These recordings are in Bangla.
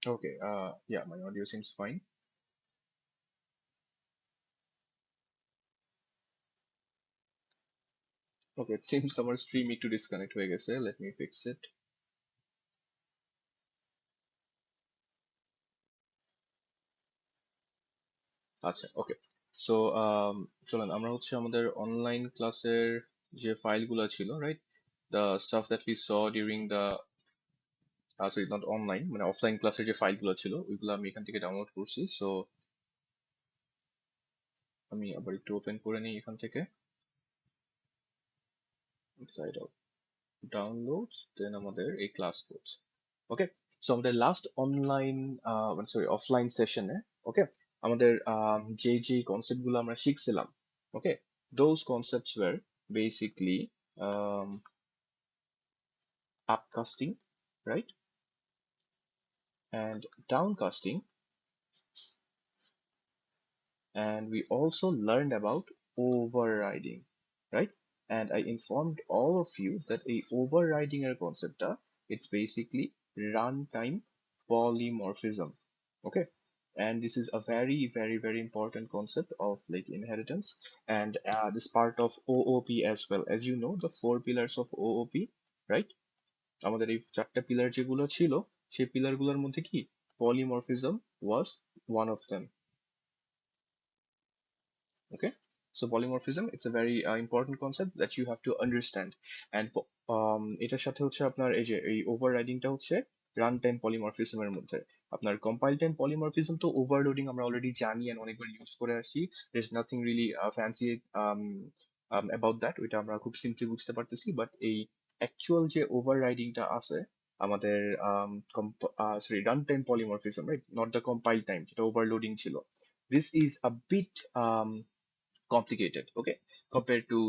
Okay, yeah, my audio seems fine. Okay, it seems our stream need to disconnect হয়ে গেছে. Let me fix it. আচ্ছা, ওকে। সো চলেন আমরা হচ্ছে আমাদের অনলাইন ক্লাসের যে ফাইলগুলো ছিল, right? The staff that we saw during the sorry not online, মানে অফলাইন ক্লাসের যে ফাইলগুলো ছিল ওইগুলো আমি এখান থেকে ডাউনলোড করছি। সো আমি আবার একটু ওপেন করে নিই এখান থেকে, সাইড অফ ডাউনলোডস, দেন আমাদের এই ক্লাস কোডস। ওকে, সো আমাদের লাস্ট অনলাইন মানে সরি অফলাইন সেশনে, ওকে, আমাদের যে যে কনসেপ্ট গুলো আমরা শিখছিলাম, okay, those concepts were basically upcasting, right, and downcasting, and we also learned about overriding, right? And I informed all of you that a overriding এর concept it's basically runtime polymorphism, okay? And this is a very very very important concept of like inheritance, and this part of OOP as well. As you know, the four pillars of OOP, right? আমাদের এই চারটা পিলার যেগুলো ছিল, সেই পিলার গুলোর মধ্যে কি polymorphism was one of them. Okay, so polymorphism, it's a very important concept that you have to understand. And এটার সাথে হচ্ছে আপনার এই যে এই ওভাররাইডিংটা হচ্ছে রান টাইম পলিমরফিজম এর মধ্যে। আপনার কম্পাইল টাইম পলিমরফিজম তো ওভারলোডিং আমরা অলরেডি জানি and অনেকবার ইউজ করে আসছি। দের is nothing really fancy about that, ওইটা আমরা খুব সিম্পলি বুঝতে পারতেছি। বাট এই অ্যাকচুয়াল যে ওভাররাইডিংটা আছে আমাদের sorry run time polymorphism, right, not the compile time যেটা ওভারলোডিং ছিল, this is a bit complicated, okay, compared to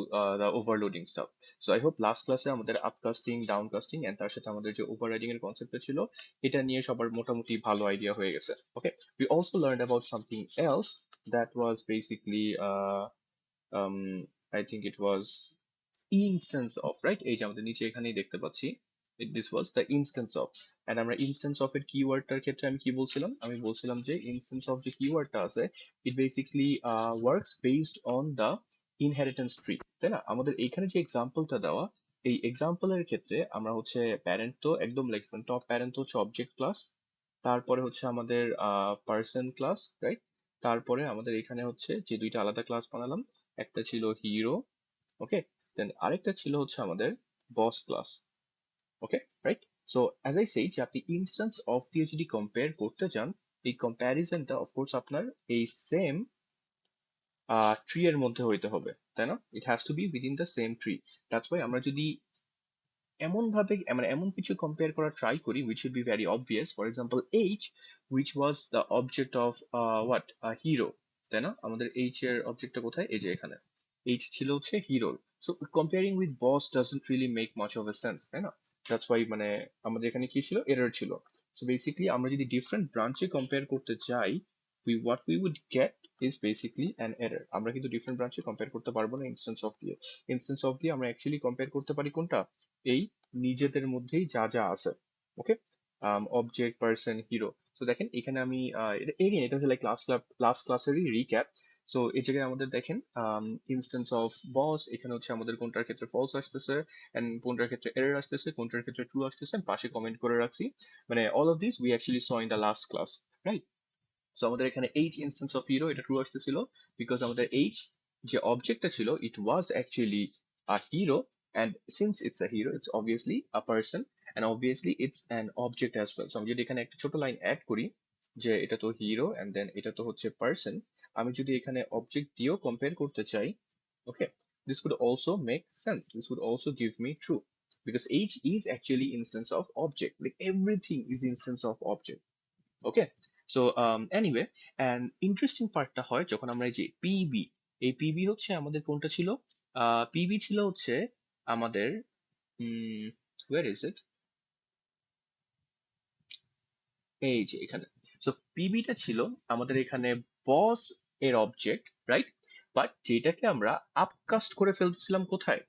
the overloading stuff. So I hope last class এ আমাদের আপকাস্টিং ডাউনকাস্টিং এন্ড তার সাথে আমাদের যে ওভাররাইডিং এর কনসেপ্টটা ছিল এটা নিয়ে সবার মোটামুটি ভালো আইডিয়া হয়ে গেছে। Okay, we also learned about something else that was basically um I think it was instance of, right, এই যে আমাদের নিচে এখানেই দেখতে পাচ্ছি this was the instance of, and আমরা instance of এর কিওয়ার্ডটার ক্ষেত্রে আমি কি বলছিলাম, আমি বলছিলাম যে instance of যে কিওয়ার্ডটা আছে it basically works based on the inheritance tree, তাই না? আমাদের এইখানে যে এক্সাম্পলটা দেওয়া, এই এক্সাম্পলের ক্ষেত্রে আমরা হচ্ছে প্যারেন্ট তো একদম লিখছেন, টপ প্যারেন্ট হচ্ছে অবজেক্ট ক্লাস, তারপরে হচ্ছে আমাদের পার্সন ক্লাস, রাইট, তারপরে আমাদের এখানে হচ্ছে যে দুইটা আলাদা ক্লাস বানালাম, একটা ছিল হিরো, ওকে, দেন আরেকটা ছিল হচ্ছে আমাদের base class, okay, right. So as I said যে আপনি ইনস্ট্যান্স অফ দিয়ে যদি কম্পেয়ার করতে চান, এই কম্প্যারিজনটা অফকোর্স আপনার এই সেম ট্রি এর মধ্যে হইতে হবে, তাই না? It has to B within the same tree. That's why আমরা যদি এমন ভাবে মানে এমন কিছু কম্পেয়ার করা ট্রাই করি which should be very obvious, for example h which was the object of what a hero, তাই না? আমাদের h এর অবজেক্টটা কোথায়, এই যে এখানে h ছিল হচ্ছে হিরোর। So comparing with boss doesn't really make much of a sense, তাই না? দ্যাটস ওয়াই মানে আমাদের এখানে কি ছিল, এরর ছিল। সো বেসিক্যালি আমরা যদি ডিফারেন্ট ব্রাঞ্চে কম্পেয়ার করতে চাই, what we would get is basically an error. আমরা কিন্তু ডিফারেন্ট ব্রাঞ্চে কম্পেয়ার করতে পারবো না ইনস্ট্যান্স অফ দিয়ে। ইনস্ট্যান্স অফ দিয়ে আমরা অ্যাকচুয়ালি কম্পেয়ার করতে পারি কোনটা, এই নিজেদের মধ্যেই যা যা আছে, ওকে, অবজেক্ট পার্সন হিরো। তো দেখেন এখানে আমি এগেইন এটা হচ্ছে লাইক লাস্ট ক্লাসেরই রিক্যাপ। সো এই জায়গায় আমাদের দেখেন ইনস্ট্যান্স অফ বস, এখানে হচ্ছে আমাদের কোনটার ক্ষেত্রে ফলস আসতেছে এন্ড কোনটার ক্ষেত্রে এরর আসতেছে, কোনটার ক্ষেত্রে ট্রু আসতেছে, পাশে কমেন্ট করে রাখছি। মানে all of this we actually saw in the last class, right? So আমাদের এখানে এইচ ইনস্ট্যান্স অফ হিরো এটা ট্রু আসতেছিল, বিকজ আমাদের এইচ যে অবজেক্টটা ছিল it was actually a hero, and since it's a hero it's obviously a person, and obviously it's an object as well. So আমি যদি এখানে একটা ছোট লাইন অ্যাড করি যে এটা তো হিরো and then এটা তো হচ্ছে পার্সন, আমি যদি এখানে অবজেক্ট দিয়েও কম্পেয়ার করতে চাই, okay, this could also make sense, this would also give me true, because h is actually instance of object, like everything is instance of object, okay. So anyway, and interesting পার্টটা হয় যখন আমরা এই যে পিবি, এই পিবি হচ্ছে আমাদের কোনটা ছিল, পিবি ছিল হচ্ছে আমাদের ওয়ার ইজ ইট, এই যে এখানে। সো পিবিটা ছিল আমাদের এখানে বস এর অবজেক্ট, রাইট, বাট যেটাকে আমরা আপকাস্ট করে ফেলতেছিলাম কোথায়,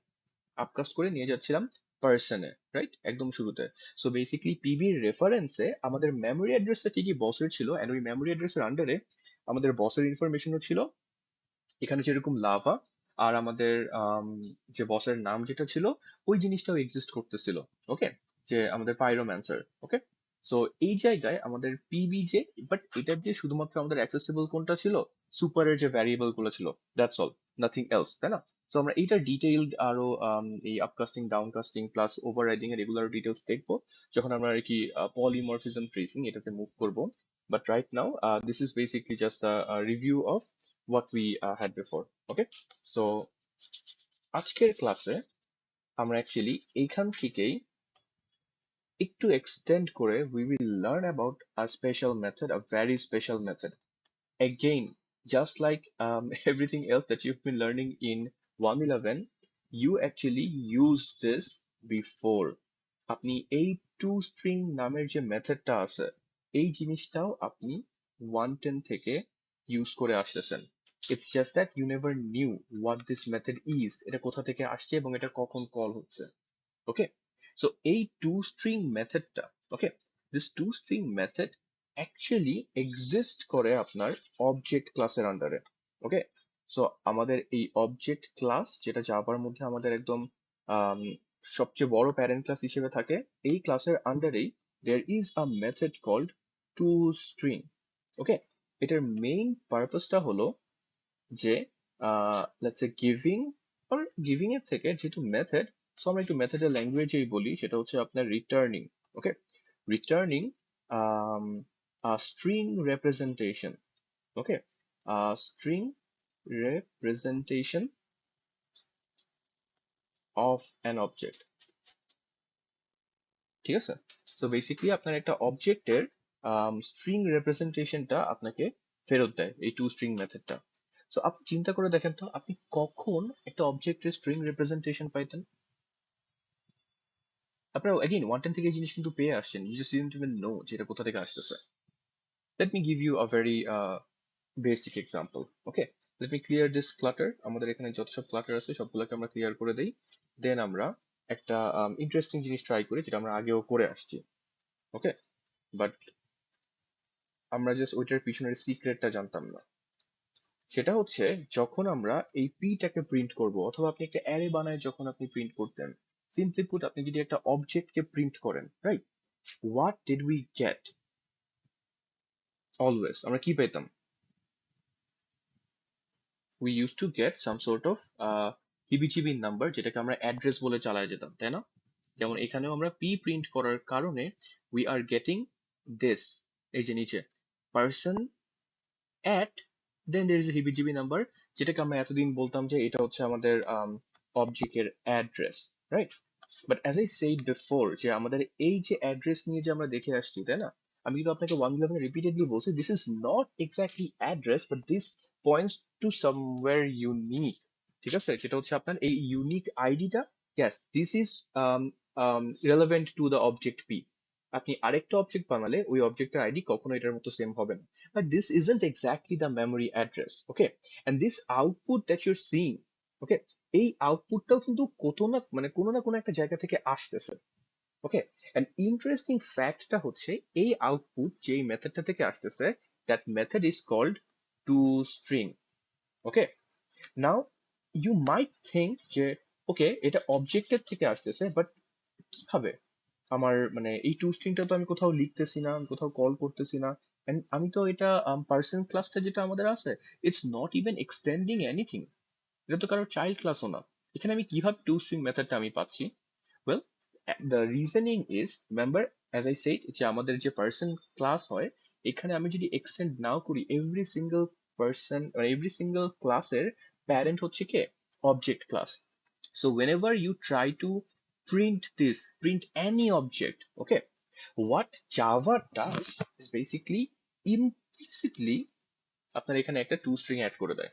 আপকাস্ট করে নিয়ে যাচ্ছিলাম পার্সনে, রাইট, একদম শুরুতে। সো বেসিক্যালি পিবির রেফারেন্সে আমাদের মেমোরি অ্যাড্রেসটা ঠিকই বসের ছিল, এন্ড ওই মেমোরি অ্যাড্রেসের আন্ডারে আমাদের বসের ইনফরমেশনও ছিল, এখানে যেরকম লাভা, আর আমাদের যে বসের নাম যেটা ছিল ওই জিনিসটাও এক্সিস্ট করতেছিল। ওকে, যে আমাদের পাইরোম্যান্সার। ওকে, সো এই জায়গায় আমাদের পিবি যে, বাট এটার দিয়ে শুধুমাত্র আমাদের অ্যাক্সেসিবল কোনটা ছিল, সুপারের যে ভ্যারিয়েবল গুলো ছিল, দ্যাটস অল, নাথিং এলস, তাই না? তো আমরা এইটার ডিটেইলড আরো এই আপকাস্টিং ডাউনকাস্টিং প্লাস ওভাররাইডিং এর রেগুলার ডিটেলস দেখবো যখন আমরা আর কি পলিমরফিজম ট্রেসিং এটাতে মুভ করব। But right now this is basically just a review of what we had before. Okay, so আজকের ক্লাসে আমরা অ্যাকচুয়ালি এইখান থেকেই একটু এক্সটেন্ড করে we will learn about a special method, a very special method. Again, just like everything else that you've been learning in 111, you actually used this before. আপনি এই টু স্ট্রিং নামের যে মেথডটা আছে এই জিনিসটাও আপনি 110 থেকে ইউজ করে আসতেছেন। It's just that you never knew what this method is, এটা কোথা থেকে আসছে এবং এটা কখন কল হচ্ছে। ওকে, সো এই টু স্ট্রিং মেথডটা, okay, this to string method actually exist করে আপনার অবজেক্ট ক্লাসের আন্ডারে। ওকে, সো আমাদের এই অবজেক্ট ক্লাস যেটা জাভার মধ্যে আমাদের একদম আম, সবচেয়ে বড় প্যারেন্ট ক্লাস হিসেবে থাকে, এই ক্লাসের আন্ডারেই there is a method called to string. Okay, এটার মেইন পারপাসটা হলো যে লেটস সে গিভিং, আর গিভিং এর থেকে যেহেতু মেথড, সো আমরা একটু মেথডের ল্যাঙ্গুয়েজেই বলি, সেটা হচ্ছে আপনার returning. Okay, returning string representation. Okay, string representation of an object. ঠিক আছে, তো বেসিক্যালি আপনার একটা অবজেক্টের স্ট্রিং রেপ্রেজেন্টেশনটা আপনাকে ফেরত দেয় এই টু স্ট্রিং মেথডটা। সো আপনি চিন্তা করে দেখেন তো, আপনি কখন একটা অবজেক্টের স্ট্রিং রিপ্রেজেন্টেশন পাইতেন? আপনারা এগেইন 110 থেকে এই জিনিস কিন্তু পেয়ে আসছেন, you just didn't even know যে এটা কোথা থেকে আসতেছে। Let me give you a very basic example. Okay, let me clear this clutter. আমাদের এখানে যত সব ক্লাটার আছে সবগুলোকে আমরা ক্লিয়ার করে দেই, দেন আমরা একটা ইন্টারেস্টিং জিনিস ট্রাই করি যেটা আমরা আগেও করে আসছি। ওকে, বাট আমরা জাস্ট ওইটার পিছনের সিক্রেটটা জানতাম না। সেটা হচ্ছে যখন আমরা এই পিটাকে প্রিন্ট করব, অথবা আপনি একটা অ্যারে বানায় যখন আপনি প্রিন্ট করতেন, সিম্পলি পুট আপনি যদি একটা অবজেক্টকে প্রিন্ট করেন, right, what did we get? Always আমরা কি পেতাম? We use to get some sort of হিবিচিবি নাম্বার, যেটাকে আমরা অ্যাড্রেস বলে চালায় যেতাম, তাই না? যেমন এখানেও আমরা পি প্রিন্ট করার কারণে উই আর গেটিং দিস, এই যে নিচে person at, then there is a হিবিজিবি নাম্বার, যেটাকে আমরা এতদিন বলতাম যে এটা হচ্ছে আমাদের অবজেক্টের address, right? But as I said before, যে আমাদের এই যে অ্যাড্রেস নিয়ে যে আমরা দেখে আসছি, তাই না, আমি কিন্তু আপনাকে 111 রিপিটেডলি বলছি this is not exactly address, but this points to somewhere unique. ঠিক আছে, যেটা হচ্ছে আপনার এই ইউনিক আইডিটা, yes, this is relevant to the object P. আপনি আরেকটা অবজেক্ট বানালে ওই অবজেক্টের আইডি কখনো এটার মতো সেম হবে না, but this isn't exactly the memory address. Okay, and this output that you're seeing, okay, এই আউটপুটটাও কিন্তু কোনো না কোনো একটা জায়গা থেকে আসতেছে। ওকে, and interesting ফ্যাক্টটা হচ্ছে এই আউটপুট যে মেথডটা থেকে আসতেছে, that method is called toString. Okay, now you might think যে ওকে এটা অবজেক্টের থেকে আসতেছে, বাট কিভাবে? আমার মানে এই টু স্ট্রিংটা তো আমি কোথাও লিখতেছি না, আমি কোথাও কল করতেছি না, এন্ড আমি তো এটা পার্সন ক্লাসটা যেটা আমাদের আছে, it's not even extending anything, এটা তো কারো চাইল্ড ক্লাসও না। এখানে আমি কিভাবে টু স্ট্রিং মেথডটা আমি পাচ্ছি? Well, the reasoning is, remember as I said, যে আমাদের যে পার্সন ক্লাস হয়, এখানে আমি যদি এক্সটেন্ড নাও করি, every single person, every single ক্লাসের প্যারেন্ট হচ্ছে কে? Object class. So whenever you try to print this, print any object, okay, what Java does is basically implicitly আপনার এখানে একটা টু স্ট্রিং অ্যাড করে দেয়।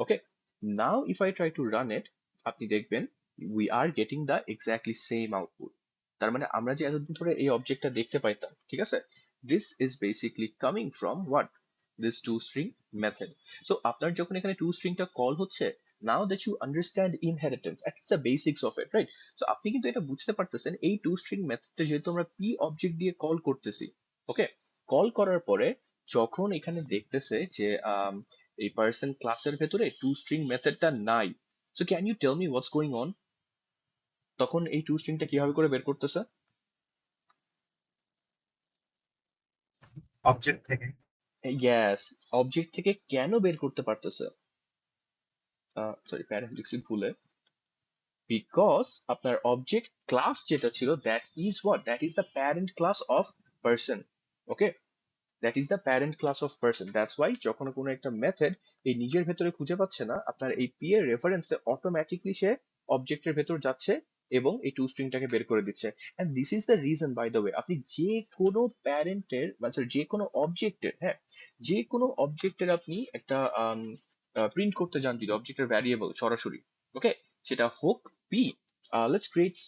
Okay, now if I try to run it, আপনি দেখবেন we are getting the exactly same output. তার মানে আমরা যে এতদিন ধরে এই অবজেক্টটা দেখতে পাইতাম, ঠিক আছে, this is basically coming from what? This to string method. So আপনার যখন এখানে টু স্ট্রিংটা কল হচ্ছে, now that you understand inheritance, at the basics of it, right? So আপনি কিন্তু এটা বুঝতে পারতেছেন এই টু স্ট্রিং মেথডটা যেহেতু আমরা পি অবজেক্ট দিয়ে কল করতেছি, ওকে? কল করার পরে যখন এখানে দেখতেছে যে এই পার্সন ক্লাসের ভেতরে টু স্ট্রিং মেথডটা নাই, so can you tell me what's going on? তখন এই টু স্ট্রিংটা কিভাবে করে বের করতেছে? অবজেক্ট থেকে। ইয়েস, অবজেক্ট থেকে কেন বের করতে পারতেছে? সরি, প্যারেন্ট লিখছি ভুলে। বিকজ আপনার অবজেক্ট ক্লাস যেটা ছিল that is what, that is the parent class of person, okay? That is the parent class of person, that's why যখন কোনো একটা মেথড এই নিজের ভেতরে খুঁজে পাচ্ছে না, আপনার এই পি এর রেফারেন্সে অটোমেটিকলি সে অবজেক্টের ভেতর যাচ্ছে এবং এই টু স্ট্রিংটাকে বের করে দিচ্ছে। And this is the reason, by the way, আপনি যে কোনো প্যারেন্টের বা যে কোনো অবজেক্টের, হ্যাঁ, যে কোনো অবজেক্টের আপনি একটা প্রিন্ট করতে যান যদি অবজেক্টের ভ্যারিয়েবল সরাসরি, ওকে, সেটা হোক P, let's create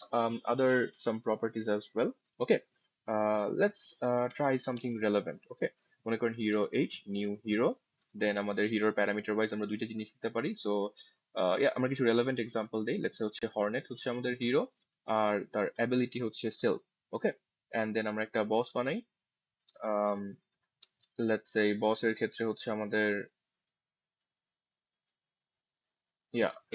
other some properties as well, okay? Let's try something relevant, okay? মনে করেন হিরো এইচ, নিউ হিরো, দেন আমাদের হিরোর প্যারামিটার ওয়াইজ আমরা দুইটা জিনিস দিতে পারি। সো আমরা কিছু রেলেভেন্ট এক্সাম্পল দিই। লেটস হচ্ছে হর্নেট হচ্ছে আমাদের হিরো, আর তার অ্যাবিলিটি হচ্ছে সেল, ওকে? এন্ড দেন আমরা একটা বস বানাই। লেটস সে বসের ক্ষেত্রে হচ্ছে আমাদের,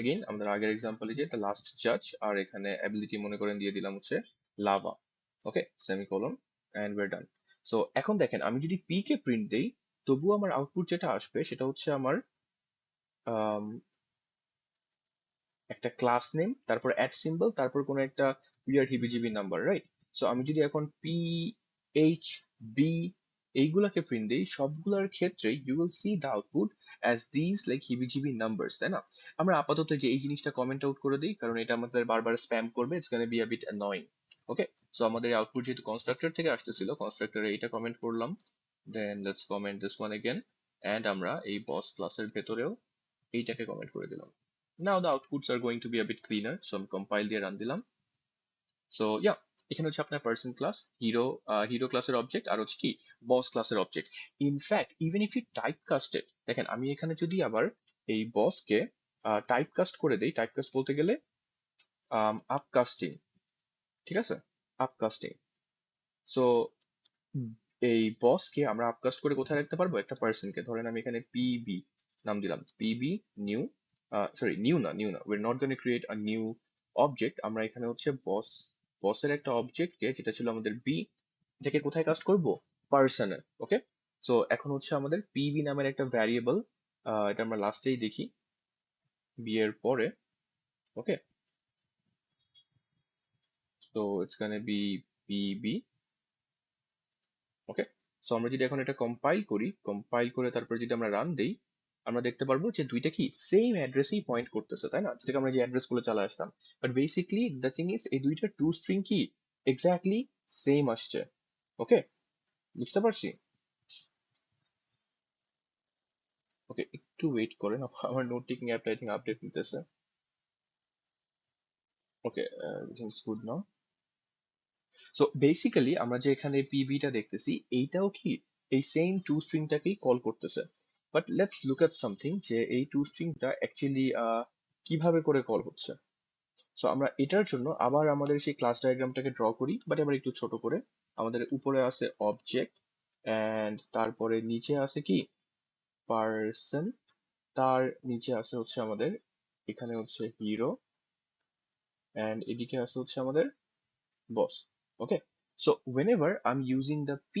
এগেইন আমাদের আগের এক্সাম্পলে যে দ্য লাস্ট জাজ, আর এখানে অ্যাবিলিটি মনে করেন দিয়ে দিলাম হচ্ছে লাভা, okay, semicolon, and we're done. So এখন দেখেন আমি যদি পি কে প্রিন্ট দেই, তবুও আমার আউটপুট যেটা আসবে সেটা হচ্ছে আমার একটা ক্লাস নেম, তারপর অ্যাট সিম্বল, তারপর কোনো একটা উইয়ার্ড হিবিজিবি নাম্বার, রাইট? সো আমি যদি এখন পি, এইচ, বি এইগুলাকে প্রিন্ট দিই, সবগুলোর ক্ষেত্রে you will see the output as this like হিবিজিবি নাম্বারস, তাই না? আমরা আপাতত যে এই জিনিসটা কমেন্ট আউট করে দিই, কারণ এটা আমাদের বারবার স্প্যাম করবে, it's gonna be a bit annoying, okay? So আমাদের আউটপুট যেহেতু কনস্ট্রাক্টর থেকে আসতেছিল, কনস্ট্রাক্টরে এইটা কমেন্ট করলাম, then let's comment this one again, and আমরা এই বস ক্লাসের ভেতরেও এইটাকে কমেন্ট করে দিলাম। Now the outputs are going to be a bit cleaner, so আমি compile দিয়ে রান দিলাম। সো এখানে হচ্ছে আপনার পার্সন ক্লাস, হিরো, হিরো ক্লাসের অবজেক্ট, আর হচ্ছে কি বস ক্লাসের object. In fact even if you type casted, দেখেন আমি এখানে যদি আবার এই বসকে টাইপ কাস্ট করে দেই, টাইপ কাস্ট বলতে গেলে আপকাস্টিং, ঠিক আছে, আপকাস্টিং। সো এই বসকে আমরা আপকাস্ট করে কোথায় রাখতে পারবো? একটা পার্সনকে, ধরেন আমি এখানে পিবি নাম দিলাম, পিবি নিউ, সরি নিউ না, we're not going to create a new object, আমরা এখানে হচ্ছে বসের একটা অবজেক্টকে যেটা ছিল আমাদের বি, এটাকে কোথায় কাস্ট করব? পার্সনে, ওকে? সো এখন হচ্ছে আমাদের পিবি নামের একটা ভ্যারিয়েবল, এটা আমরা লাস্টেই দেখি বি এর পরে, okay? So it's gonna be PB, okay? So আমরা যদি এখন এটা কম্পাইল করি, কম্পাইল করে তারপরে যদি আমরা রান দেই, আমরা দেখতে পারবো যে দুইটা কি সেম অ্যাড্রেসেই পয়েন্ট করতেছে, তাই না? যেটাকে আমরা যে অ্যাড্রেস গুলো চালা আসতাম, but basically the thing is এই দুইটা টু স্ট্রিং কি এক্স্যাক্টলি সেম আসছে, ওকে? বুঝতে পারছি? ওকে, একটু ওয়েট করেন, আমার নোট টেকিং অ্যাপটা আই থিঙ্ক আপডেট নিতেছে। Okay, everything is good now. So basically আমরা যে এখানে পিভিটা দেখতেছি, এইটাও কি এই সেম টু স্ট্রিংটাকেই কল করতেছে। But let's look at something, যে এই টু স্ট্রিংটা অ্যাকচুয়ালি কিভাবে করে কল হচ্ছে। সো আমরা এটার জন্য আবার আমাদের সেই ক্লাস ডায়াগ্রামটাকে ড্র করি, বাট এবার একটু ছোট করে। আমাদের উপরে আছে অবজেক্ট, অ্যান্ড তারপরে নিচে আছে কি পার্সন, তার নিচে আছে হচ্ছে আমাদের এখানে হচ্ছে হিরো, অ্যান্ড এদিকে আছে হচ্ছে আমাদের boss, okay? So whenever I'm using the p,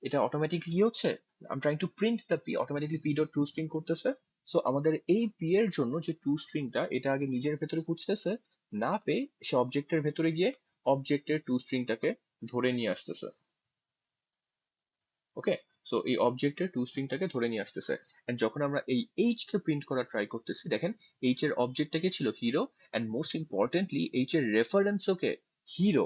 এটা অটোমেটিকলি কি হচ্ছে, I'm trying to print the p, automatically p dot to string করতেছে। সো আমাদের এই p এর জন্য যে টু স্ট্রিংটা, এটা আগে নিজের ভেতরে খুঁজতেছে, না পেয়ে সে অবজেক্টের ভেতরে গিয়ে অবজেক্টের টু স্ট্রিংটাকে ধরে নিয়ে আসতেছে, ওকে? সো এই অবজেক্টের টু স্ট্রিংটাকে ধরে নিয়ে আসতেছে, এন্ড যখন আমরা এই এইচ কে প্রিন্ট করা ট্রাই করতেছি, দেখেন এইচ এর অবজেক্টটাকে ছিল hero, and most importantly H এর reference okay hero.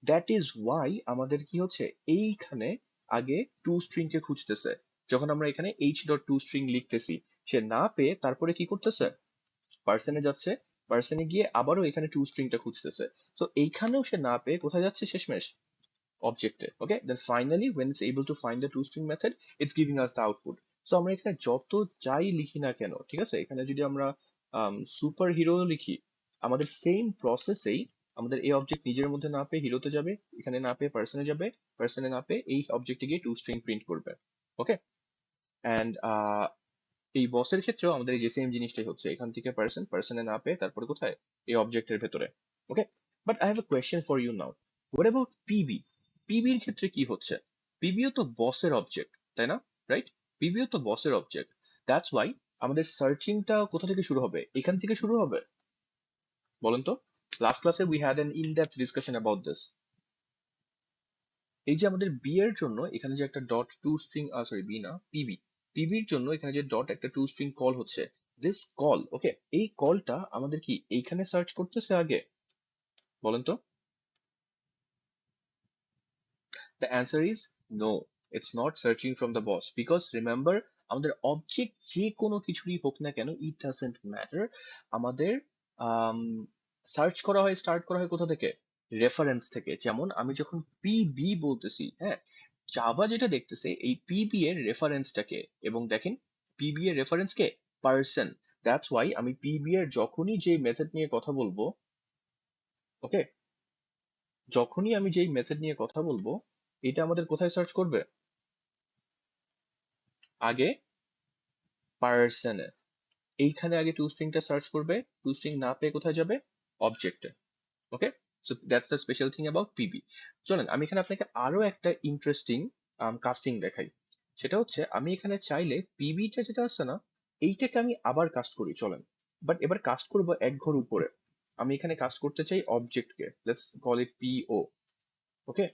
That is why আমাদের কি হচ্ছে এইখানে আগে টু স্ট্রিং কে খুঁজতেছে। যখন আমরা এখানে এইচ ডট টু স্ট্রিং লিখতেছি, সে না পেয়ে তারপরে কি করতেছে, পার্সনে যাচ্ছে, পার্সনে গিয়ে আবারও এখানে টু স্ট্রিংটা খুঁজতেছে। সো এইখানেও সে না পেয়ে কোথায় যাচ্ছে শেষমেশ, objective, okay? Then finally when it's able to find the toString method, it's giving us the output. So আমরা এখানে যত যাই লিখি না কেন, ঠিক আছে, এখানে যদি আমরা সুপার হিরো লিখি, আমাদের সেম প্রসেসেই আমাদের এই অবজেক্ট নিজের মধ্যে না পেয়ে হিরোতে যাবে, এখানে না পেয়ে পার্সনে যাবে, পার্সনে না পেয়ে এই অবজেক্টে গিয়ে টু স্ট্রিং প্রিন্ট করবে। ওকে, অ্যান্ড এই বসের ক্ষেত্রেও আমাদের এই যে সেম জিনিসটাই হচ্ছে, এখান থেকে পার্সন, পার্সনে না পেয়ে তারপরে কোথায়, এই অবজেক্টের ভেতরে। Okay, but I have a question for you now, what about PB? পিবির ক্ষেত্রে কি হচ্ছে? পিবিও তো বসের অবজেক্ট, তাই না? রাইট, পিবিও তো বসের অবজেক্ট। দ্যাটস ওয়াই আমাদের সার্চিংটা কোথা থেকে শুরু হবে? এখান থেকে শুরু হবে। বলেন তো, লাস্ট ক্লাসে we had an in depth discussion about this. এই যে আমাদের বি এর জন্য এখানে যে একটা dot to string, sorry B না, পিবি, পিবির জন্য এখানে যে ডট একটা টু স্ট্রিং কল হচ্ছে, দিস কল, ওকে, এই কলটা আমাদের কি এইখানে সার্চ করতেছে আগে? বলেন তো। The answer is no, it's not searching from the boss, because remember, আমাদের অবজেক্ট যে কোনো কিছুরই হোক না কেন, it doesn't matter, আমাদের সার্চ করা হয়, স্টার্ট করা হয় কোথা থেকে? রেফারেন্স থেকে। যেমন আমি যখন পিবি বলতেছি, হ্যাঁ, জাভা যেটা দেখতেছে এই পিবি এর রেফারেন্সটাকে, এবং দেখেন পিবি এর reference K? Person. That's why আমি পিবি এর যখনই যে মেথড নিয়ে কথা বলবো, ওকে, যখনই আমি যেই মেথড নিয়ে কথা বলবো, এটা আমাদের কোথায় সার্চ করবে? আগে পার্সনে। এইখানে আগে টু স্ট্রিংটা সার্চ করবে, টু স্ট্রিং না পেয়ে কোথায় যাবে? অবজেক্টে। Okay, so that's the special thing about PB. চলেন আমি এখানে আপনাকে আরো একটা ইন্টারেস্টিং কাস্টিং দেখাই। সেটা হচ্ছে আমি এখানে চাইলে পিবিটা যেটা আছে না, এইটাকে আমি আবার কাস্ট করি, চলেন। বাট এবার কাস্ট করব এক ঘর উপরে। আমি এখানে কাস্ট করতে চাই অবজেক্টকে, let's call it PO. Okay,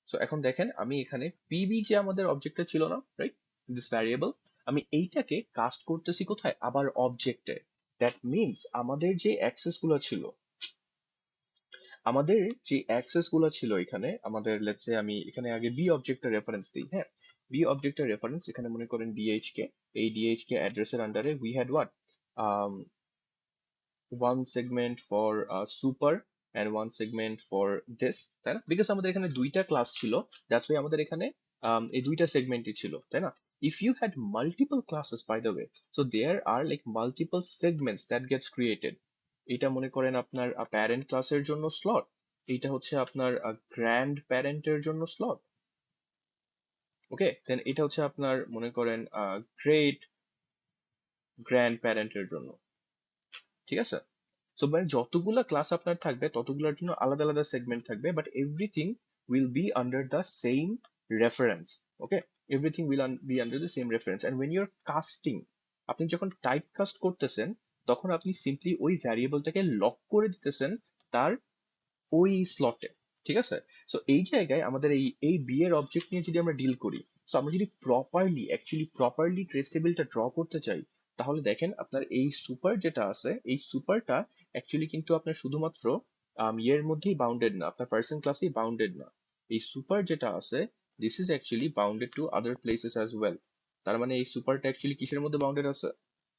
so এখন দেখেন আমি এখানে পিবি যে আমাদের অবজেক্টটা ছিল না, রাইট, দিস ভ্যারিয়েবল, আমি এইটাকে কাস্ট করতেছি কোথায়? আবার অবজেক্টে। দ্যাট মিনস আমাদের যে অ্যাক্সেস গুলো ছিল, আমাদের যে অ্যাক্সেস গুলো ছিল এখানে, আমাদের লেটস সে আমি এখানে আগে বি অবজেক্টের রেফারেন্স দিই, হ্যাঁ, বি অবজেক্টের রেফারেন্স এখানে মনে করেন ডিএইচকে, এই ডিএইচকে অ্যাড্রেসের আন্ডারে we had what, one segment for super and one segment for this, তাই না? বিকজ আমাদের এখানে দুইটা ক্লাস ছিল, দ্যাটস ওয়াই আমাদের এখানে এই দুইটা সেগমেন্টই ছিল, তাই না? If you had multiple classes by the way, so there are like multiple segments that gets created. এটা মনে করেন আপনার প্যারেন্ট ক্লাসের জন্য স্লট, এইটা হচ্ছে আপনার গ্র্যান্ড প্যারেন্টের জন্য স্লট, ওকে, দেন এটা হচ্ছে আপনার মনে করেন গ্রেট গ্র্যান্ড প্যারেন্টের জন্য, ঠিক আছে? সো মানে যতগুলা ক্লাস আপনার থাকবে ততগুলোর জন্য আলাদা আলাদা সেগমেন্ট থাকবে, but everything will be under the same reference. Okay, everything will be under the same reference, and when your casting, আপনি যখন টাইপ কাস্ট করতেছেন, তখন আপনি সিম্পলি ওই ভ্যারিয়েবলটাকে লক করে দিতেছেন তার ওই স্লটে, ঠিক আছে? সো এই জায়গায় আমাদের এই বি এর অবজেক্ট নিয়ে যদি আমরা ডিল করি, সো আমরা যদি প্রপারলি ট্রেস টেবিলটা ড্র করতে চাই, তাহলে দেখেন আপনার এই সুপার যেটা আছে, এই সুপারটা অ্যাকচুয়ালি কিন্তু আপনার শুধুমাত্র ইয়ের মধ্যেই বাউন্ডেড না, আপনার পার্সন ক্লাসেই বাউন্ডেড না। এই সুপার যেটা আছে, this is actually bounded to other places as well. তার মানে এই সুপারটা অ্যাকচুয়ালি কিসের মধ্যে বাউন্ডেড আছে?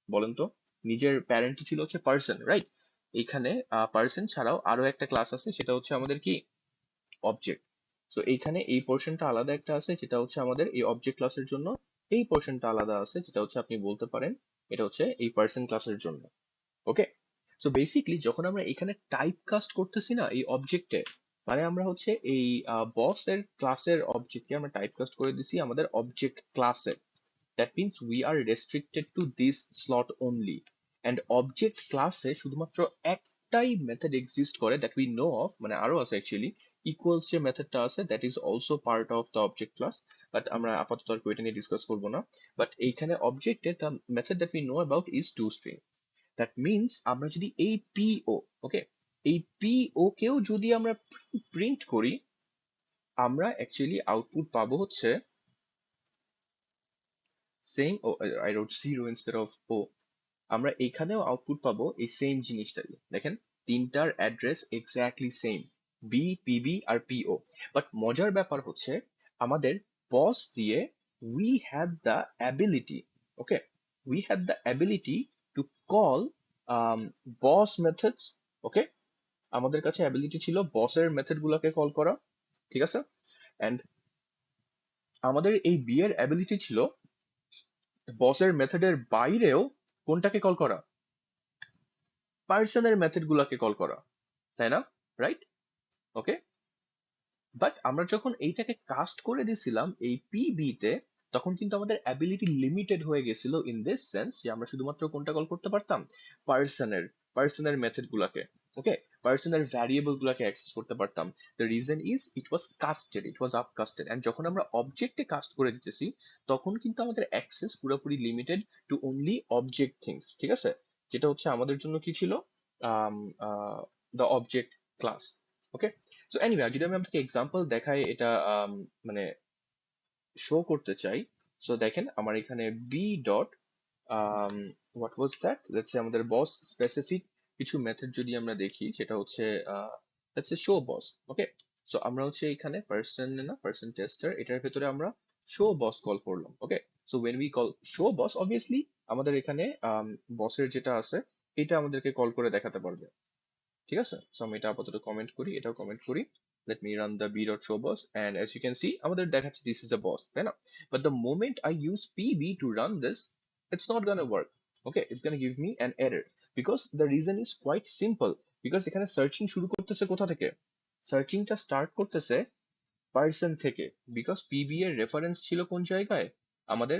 বলেন তো। নিজের প্যারেন্ট ছিল হচ্ছে পার্সন, রাইট? এইখানে পার্সন ছাড়াও আরো একটা ক্লাস আছে, সেটা হচ্ছে আমাদের কি? অবজেক্ট। সো এইখানে এই পোর্শনটা আলাদা একটা আছে, যেটা হচ্ছে আমাদের এই অবজেক্ট ক্লাসের জন্য। এই পোর্শনটা আলাদা আছে, যেটা হচ্ছে আপনি বলতে পারেন এটা হচ্ছে এই পার্সন ক্লাসের জন্য। ওকে, সো বেসিকলি যখন আমরা এখানে টাইপ কাস্ট করতেছি না এই অবজেক্টে, মানে আমরা হচ্ছে এই বস এর ক্লাসের অবজেক্টকে আমরা টাইপ কাস্ট করে দিছি আমাদের অবজেক্ট ক্লাসে। That means we are restricted to this slot only. And object classে শুধুমাত্র একটাই মেথড এক্সিস্ট করে that we know of, মানে আরো আছে অ্যাকচুয়ালি, ইকুয়ালস যে মেথডটা আছে that is also part of the object class, but আমরা আপাতত আর এটা নিয়ে ডিসকাস করবো না। বাট এইখানে অবজেক্টে the method that we know about is toString. That means আমরা যদি এই PO, ওকে, এই PO কেও যদি আমরা প্রিন্ট করি, আমরা অ্যাকচুয়ালি আউটপুট পাবো হচ্ছে same, O I wrote zero instead of O, আমরা এখানেও আউটপুট পাবো এই সেম জিনিসটাই। দেখেন তিনটার address exactly same, B, PB আর পিও। বাট মজার ব্যাপার হচ্ছে আমাদের বস দিয়ে we had the ability, okay, we had the ability to call boss methods. Okay, আমাদের কাছে অ্যাবিলিটি ছিল বসের মেথড গুলাকে কল করা, ঠিক আছে? অ্যান্ড আমাদের এই বি এর অ্যাবিলিটি ছিল বসের মেথডের বাইরেও কোনটাকে কল করা? পার্সনের মেথড গুলাকে কল করা, তাই না? রাইট? ওকে, বাট আমরা যখন এইটাকে কাস্ট করে দিয়েছিলাম এই পিবি তে, তখন কিন্তু আমাদের অ্যাবিলিটি লিমিটেড হয়ে গেছিল ইন দিস সেন্স যে আমরা শুধুমাত্র কোনটা কল করতে পারতাম, পার্সনের পার্সনের মেথড গুলাকে। ওকে, পার্সনের ভ্যারিয়েবল গুলাকে অ্যাক্সেস করতে পারতাম। The reason is it was casted, it was upcasted, and যখন আমরা অবজেক্টে কাস্ট করে দিতেছি তখন কিন্তু আমাদের অ্যাক্সেস পুরোপুরি limited to only object things. ঠিক আছে, যেটা হচ্ছে আমাদের জন্য কি ছিল, the object class. Okay, so anyway যদি আমি আপনাকে এক্সাম্পল দেখাই এটা মানে শো করতে চাই, সো দেখেন আমার এখানে B dot what was that, let's say আমাদের বস স্পেসিফিক কিছু মেথড যদি আমরা দেখি সেটা হচ্ছে let's say show boss. Okay, so আমরা হচ্ছে এখানে পার্সন না পার্সন টেস্টার এটার ভেতরে আমরা শো বস কল করলাম। Okay, so when we call show boss obviously আমাদের এখানে বসের যেটা আছে এটা আমাদেরকে কল করে দেখাতে পারবে। ঠিক আছে, সো আমি এটা আপাতত কমেন্ট করি, এটাও কমেন্ট করি। let me run the b.showBoss and as you can see আমাদের দেখাচ্ছে this is a boss, তাই না? but the moment I use pb to run this, it's not gonna work. Okay, it's gonna give me an error because the reason is quite simple, because এখানে সার্চিং শুরু করতেছে কোথা থেকে, সার্চিংটা স্টার্ট করতেছে পার্সন থেকে, বিকজ পিবি এর রেফারেন্স ছিল কোন জায়গায়, আমাদের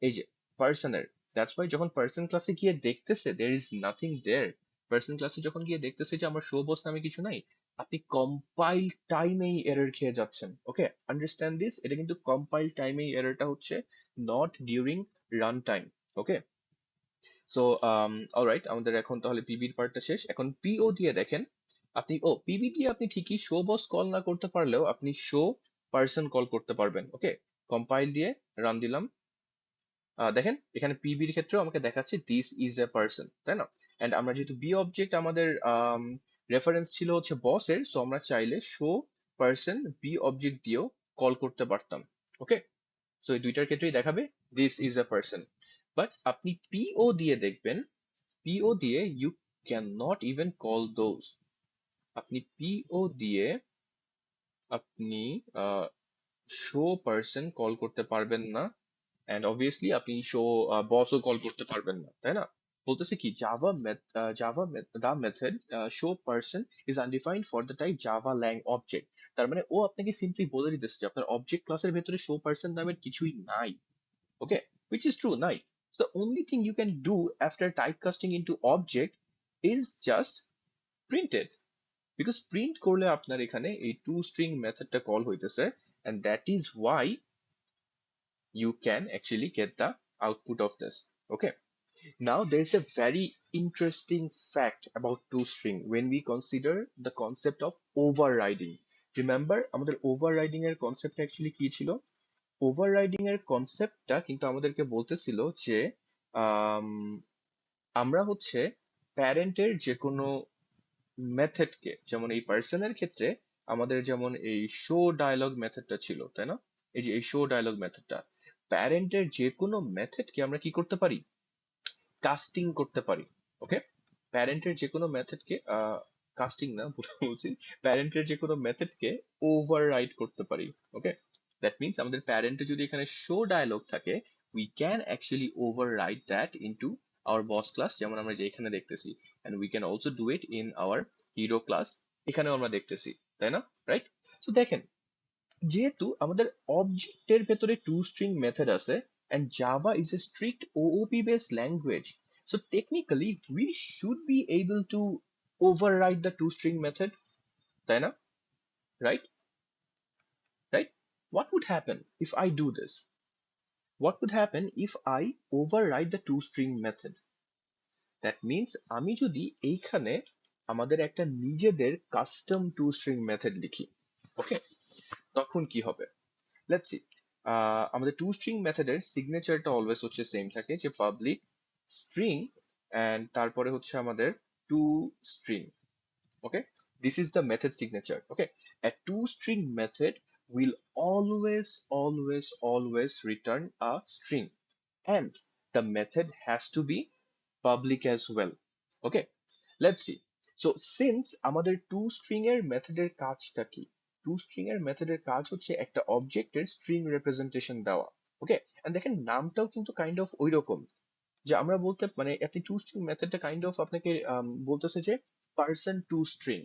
এই যে পার্সনের। দ্যাটস ওয়াই যখন পার্সন ক্লাসে গিয়ে দেখতেছে there is nothing there, person ক্লাসে যখন গিয়ে দেখতেছে যে আমার শো বস নামে কিছু নাই, আপনি কম্পাইল টাইমেই এরর খেয়ে যাচ্ছেন। ওকে, আন্ডারস্ট্যান্ড দিস, এটা কিন্তু কম্পাইল টাইমেই এররটা হচ্ছে, not during run time. Okay, so alright, আমাদের এখন তাহলে পিবির পার্টটা শেষ, এখন পিও দিয়ে দেখেন। আপনি পিবি দিয়ে আপনি ঠিকই শো বস কল না করতে পারলেও আপনি শো পার্সন কল করতে পারবেন। ওকে, কম্পাইল দিয়ে রান দিলাম, দেখেন এখানে পিবির ক্ষেত্রেও আমাকে দেখাচ্ছে দিস ইজ এ পার্সন, তাই না? এন্ড আমরা যেহেতু বি অবজেক্ট আমাদের রেফারেন্স ছিল হচ্ছে বসের, সো আমরা চাইলে শো পার্সন বি অবজেক্ট দিয়েও কল করতে পারতাম। ওকে, সো এই দুইটার ক্ষেত্রেই দেখাবে this is a person. But আপনি পিও দিয়ে দেখবেন, পিও দিয়ে you can not even call those. আপনি পিও দিয়ে আপনি শো পার্সন কল করতে পারবেন না, এন্ড অবভিয়াসলি আপনি শো বসও কল করতে পারবেন না, তাই না? বলতেছে কি Java the method show person is undefined for the type Java lang object. তার মানে ও আপনাকে সিম্পলি বলে দিতেছে যে আপনার অবজেক্ট ক্লাসের ভেতরে শো পার্সন নামের কিছুই নাই। Okay, which is true, nice. The only thing you can do after typecasting into object is just print it, because print করলে আপনার এখানে এই টু স্ট্রিং মেথডটা কল হইতেছে, and that is why you can actually get the output of this. Okay, now there's a very interesting fact about toString when we consider the concept of overriding. Remember আমাদের overriding এর concept actually কি ছিল? ওভাররাইডিং এর কনসেপ্টটা কিন্তু আমাদেরকে বলতেছিল যে আম, আমরা হচ্ছে প্যারেন্টের যে কোনো মেথডকে, যেমন এই পার্সনের ক্ষেত্রে আমাদের যেমন এই শো ডায়ালগ মেথডটা ছিল, তাই না? এই যে এই শো ডায়ালগ মেথডটা, প্যারেন্টের যে কোনো মেথডকে আমরা কি করতে পারি, কাস্টিং করতে পারি। ওকে, প্যারেন্টের যে কোনো মেথডকে কাস্টিং না ভুল বলছি, প্যারেন্টের যে কোনো মেথডকে ওভাররাইড করতে পারি। ওকে, দ্যাট মিনস আমাদের প্যারেন্টে যদি এখানে শো ডায়ালগ থাকে, we can actually override that into our boss class, যেমন আমরা যে এখানে দেখতেছি, and we can also do it in our hero class, এখানেও আমরা দেখতেছি, তাই না? রাইট, সো দেখেন যেহেতু আমাদের অবজেক্টের ভেতরে টু স্ট্রিং মেথড আছে, and Java is a strict OOP based language, so technically we should be able to override the two string method, তাই না? Right, right, what would happen if I do this, what would happen if I override the two string method? That means আমি যদি এইখানে আমাদের একটা নিজেদের কাস্টম টু স্ট্রিং মেথড লিখি, ওকে, তখন কি হবে? লেটস সি, আমাদের টু স্ট্রিং মেথডের সিগনেচারটা অলওয়েজ হচ্ছে সেম থাকে, যে পাবলিক স্ট্রিং এন্ড তারপরে হচ্ছে আমাদের two string. Okay, this is the method signature. Okay, a two string method will always return a string, and the method has to be public as well. Okay, let's see. So since আমাদের টু স্ট্রিং এর মেথডের কাজটা কি, টু স্ট্রিং এর মেথডের কাজ হচ্ছে একটা অবজেক্টের স্ট্রিং রিপ্রেজেন্টেশন দেওয়া। ওকে, এন্ড দেখেন নামটাও কিন্তু কাইন্ড অফ ওই রকম, যে আমরা বলতে মানে আপনি টু স্ট্রিং মেথডটা কাইন্ড অফ আপনাকে বলতেছে যে পার্সন টু স্ট্রিং,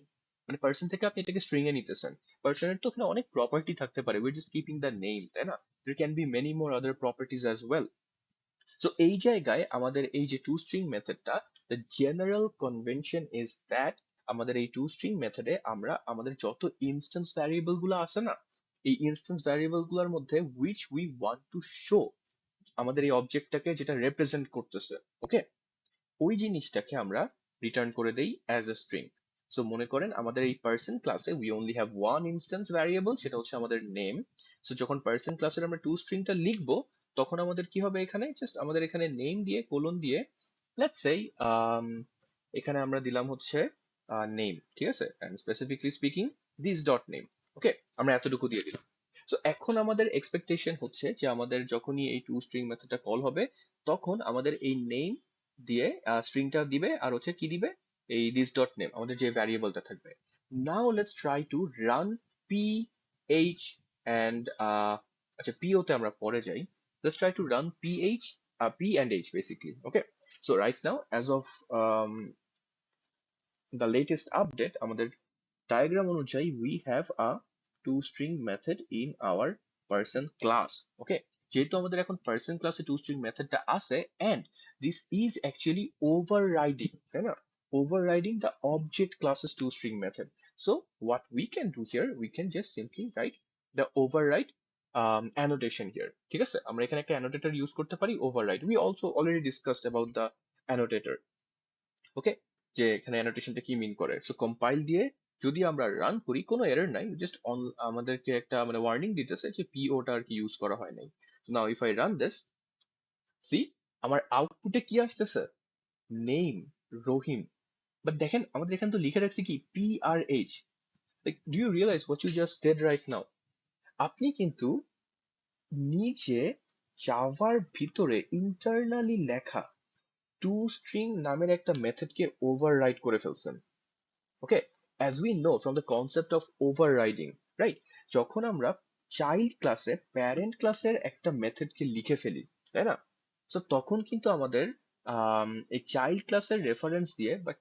মানে পার্সন থেকে আপনি এটাকে স্ট্রিং এ নিতেছেন। পার্সনের তো ওখানে অনেক প্রপার্টি থাকতে পারে, we just keeping the name, তাই না? there can be many more other properties as well. So এই জায়গায় আমাদের এই যে টু স্ট্রিং মেথডটা, the general convention is that আমাদের এই টু স্ট্রিং মেথডে আমরা আমাদের যত ইনস্ট্যান্স ভ্যারিয়েবল গুলো আছে না, এই ইনস্ট্যান্স ভ্যারিয়েবল গুলোর মধ্যে which we want to show, আমাদের এই অবজেক্টটাকে যেটা রিপ্রেজেন্ট করতেছে, ওকে, ওই জিনিসটাকে আমরা রিটার্ন করে দেই অ্যাজ এ স্ট্রিং। সো মনে করেন আমাদের এই পার্সন ক্লাসে we only have one instance variable, সেটা হচ্ছে আমাদের নেম। সো যখন পার্সন ক্লাসের আমরা টু স্ট্রিংটা লিখবো, তখন আমাদের কি হবে, এখানে জাস্ট আমাদের এখানে নেম দিয়ে কোলন দিয়ে লেটস সে এখানে আমরা দিলাম হচ্ছে নেম, ঠিক আছে, and specifically speaking this dot name, okay, আমরা এতটুকু দিয়ে দিলাম। সো এখন আমাদের এক্সপেকটেশন হচ্ছে যে আমাদের যখনই এই টু স্ট্রিং মেথডটা কল হবে, তখন আমাদের এই নেম দিয়ে স্ট্রিংটা দিবে, আর হচ্ছে কি দিবে, এই দিস ডট নেম আমাদের যে ভ্যারিয়েবলটা থাকবে। Now let's try to run P H and আচ্ছা পিওতে আমরা পরে যাই। Let's try to run P H, P and H basically, okay. So right now as of the latest update আমাদের diagram অনুযায়ী we have a two string method in our person class, okay, যেহেতু আমাদের এখন person class এ two string মেথডটা আছে, and this is actually overriding, তাই না, overriding the object classes two string method. So what we can do here, we can just simply write the override annotation here, ঠিক আছে, আমরা এখানে একটা annotator use করতে পারি, override, we also already discussed about the annotator, ওকে, যে এখানে অ্যানোটেশনটা কি মিন করে। সো কম্পাইল দিয়ে যদি আমরা রান করি, কোনো এরর নাই, জাস্ট আমাদেরকে একটা মানে ওয়ার্নিং দিতেছে যে পিওটা আর কি ইউজ করা হয় নাই। Now if I run this, see আমার আউটপুটে কি আসতেছে, নেম রহিম। বাট দেখেন আমাদের এখানে তো লিখে রাখছি কি P R H. Like do you realize what you just did right now? আপনি কিন্তু নিচে জাভার ভিতরে ইন্টারনালি লেখা টু স্ট্রিং নামের একটা মেথডকে ওভাররাইড করে ফেলছেন। Okay, as we know from the concept of overriding, right? যখন আমরা চাইল্ড ক্লাসে প্যারেন্ট ক্লাসের একটা মেথডকে লিখে ফেলি, তাই না? সো তখন কিন্তু আমাদের এই চাইল্ড ক্লাসের রেফারেন্স দিয়ে বা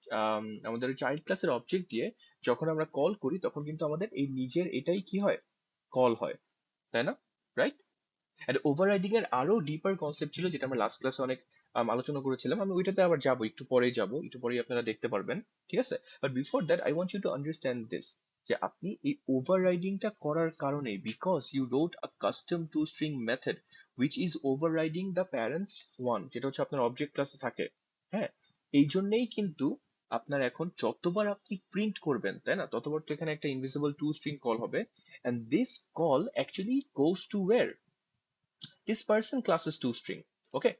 আমাদের চাইল্ড ক্লাসের অবজেক্ট দিয়ে যখন আমরা কল করি, তখন কিন্তু আমাদের এই নিজের এটাই কি হয়, কল হয়, তাই না? রাইট? এন্ড ওভাররাইডিং এর আরো ডিপার কনসেপ্ট ছিল, যেটা আমরা লাস্ট ক্লাসে অনেক আলোচনা করেছিলাম। আমি ওইটাতে আবার যাবো, একটু পরেই যাবো, একটু পরেই আপনারা দেখতে পারবেন, ঠিক আছে? But before that I want you to understand this, যে আপনি এই ওভাররাইডিংটা করার কারণে, because you wrote a custom to string method which is overriding the parent's one, যেটা হচ্ছে আপনার অবজেক্ট ক্লাসে থাকে, হ্যাঁ, এই জন্যই কিন্তু আপনার এখন যতবার আপনি প্রিন্ট করবেন, তাই না, ততবার তো এখানে একটা ইনভিজিবল টু স্ট্রিং কল হবে, and this call actually goes to where, this person classes two string, okay,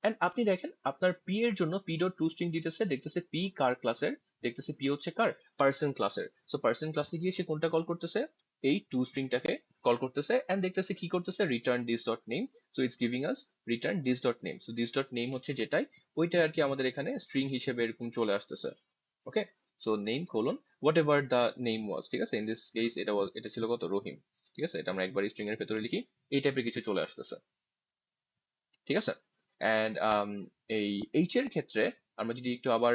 and আপনি দেখেন আপনার p এর জন্য p ডট টু স্ট্রিং দিতেছে, দেখতেছে p কার ক্লাসের, দেখতেছে p হচ্ছে কার, পার্সন ক্লাসের। সো পার্সন ক্লাসে গিয়ে সে কোনটা কল করতেছে, এই টু স্ট্রিংটাকে কল করতেছে, এন্ড দেখতেছে কি করতেছে, return this dot name. So it's giving us return this dot name. So this dot name হচ্ছে যেটাই, ওইটা আর কি আমাদের এখানে স্ট্রিং হিসেবে এরকম চলে আসতেছে, okay. So name colon whatever the name was, ঠিক আছে, ইন দিস কেস এটা ছিল কত, রহিম, ঠিক আছে, এটা আমরা একবার স্ট্রিং এর ভেতরে লিখি, এই টাইপের কিছু চলে আসতেছে, ঠিক আছে। অ্যান্ড এই এইচ এর ক্ষেত্রে আমরা যদি একটু আবার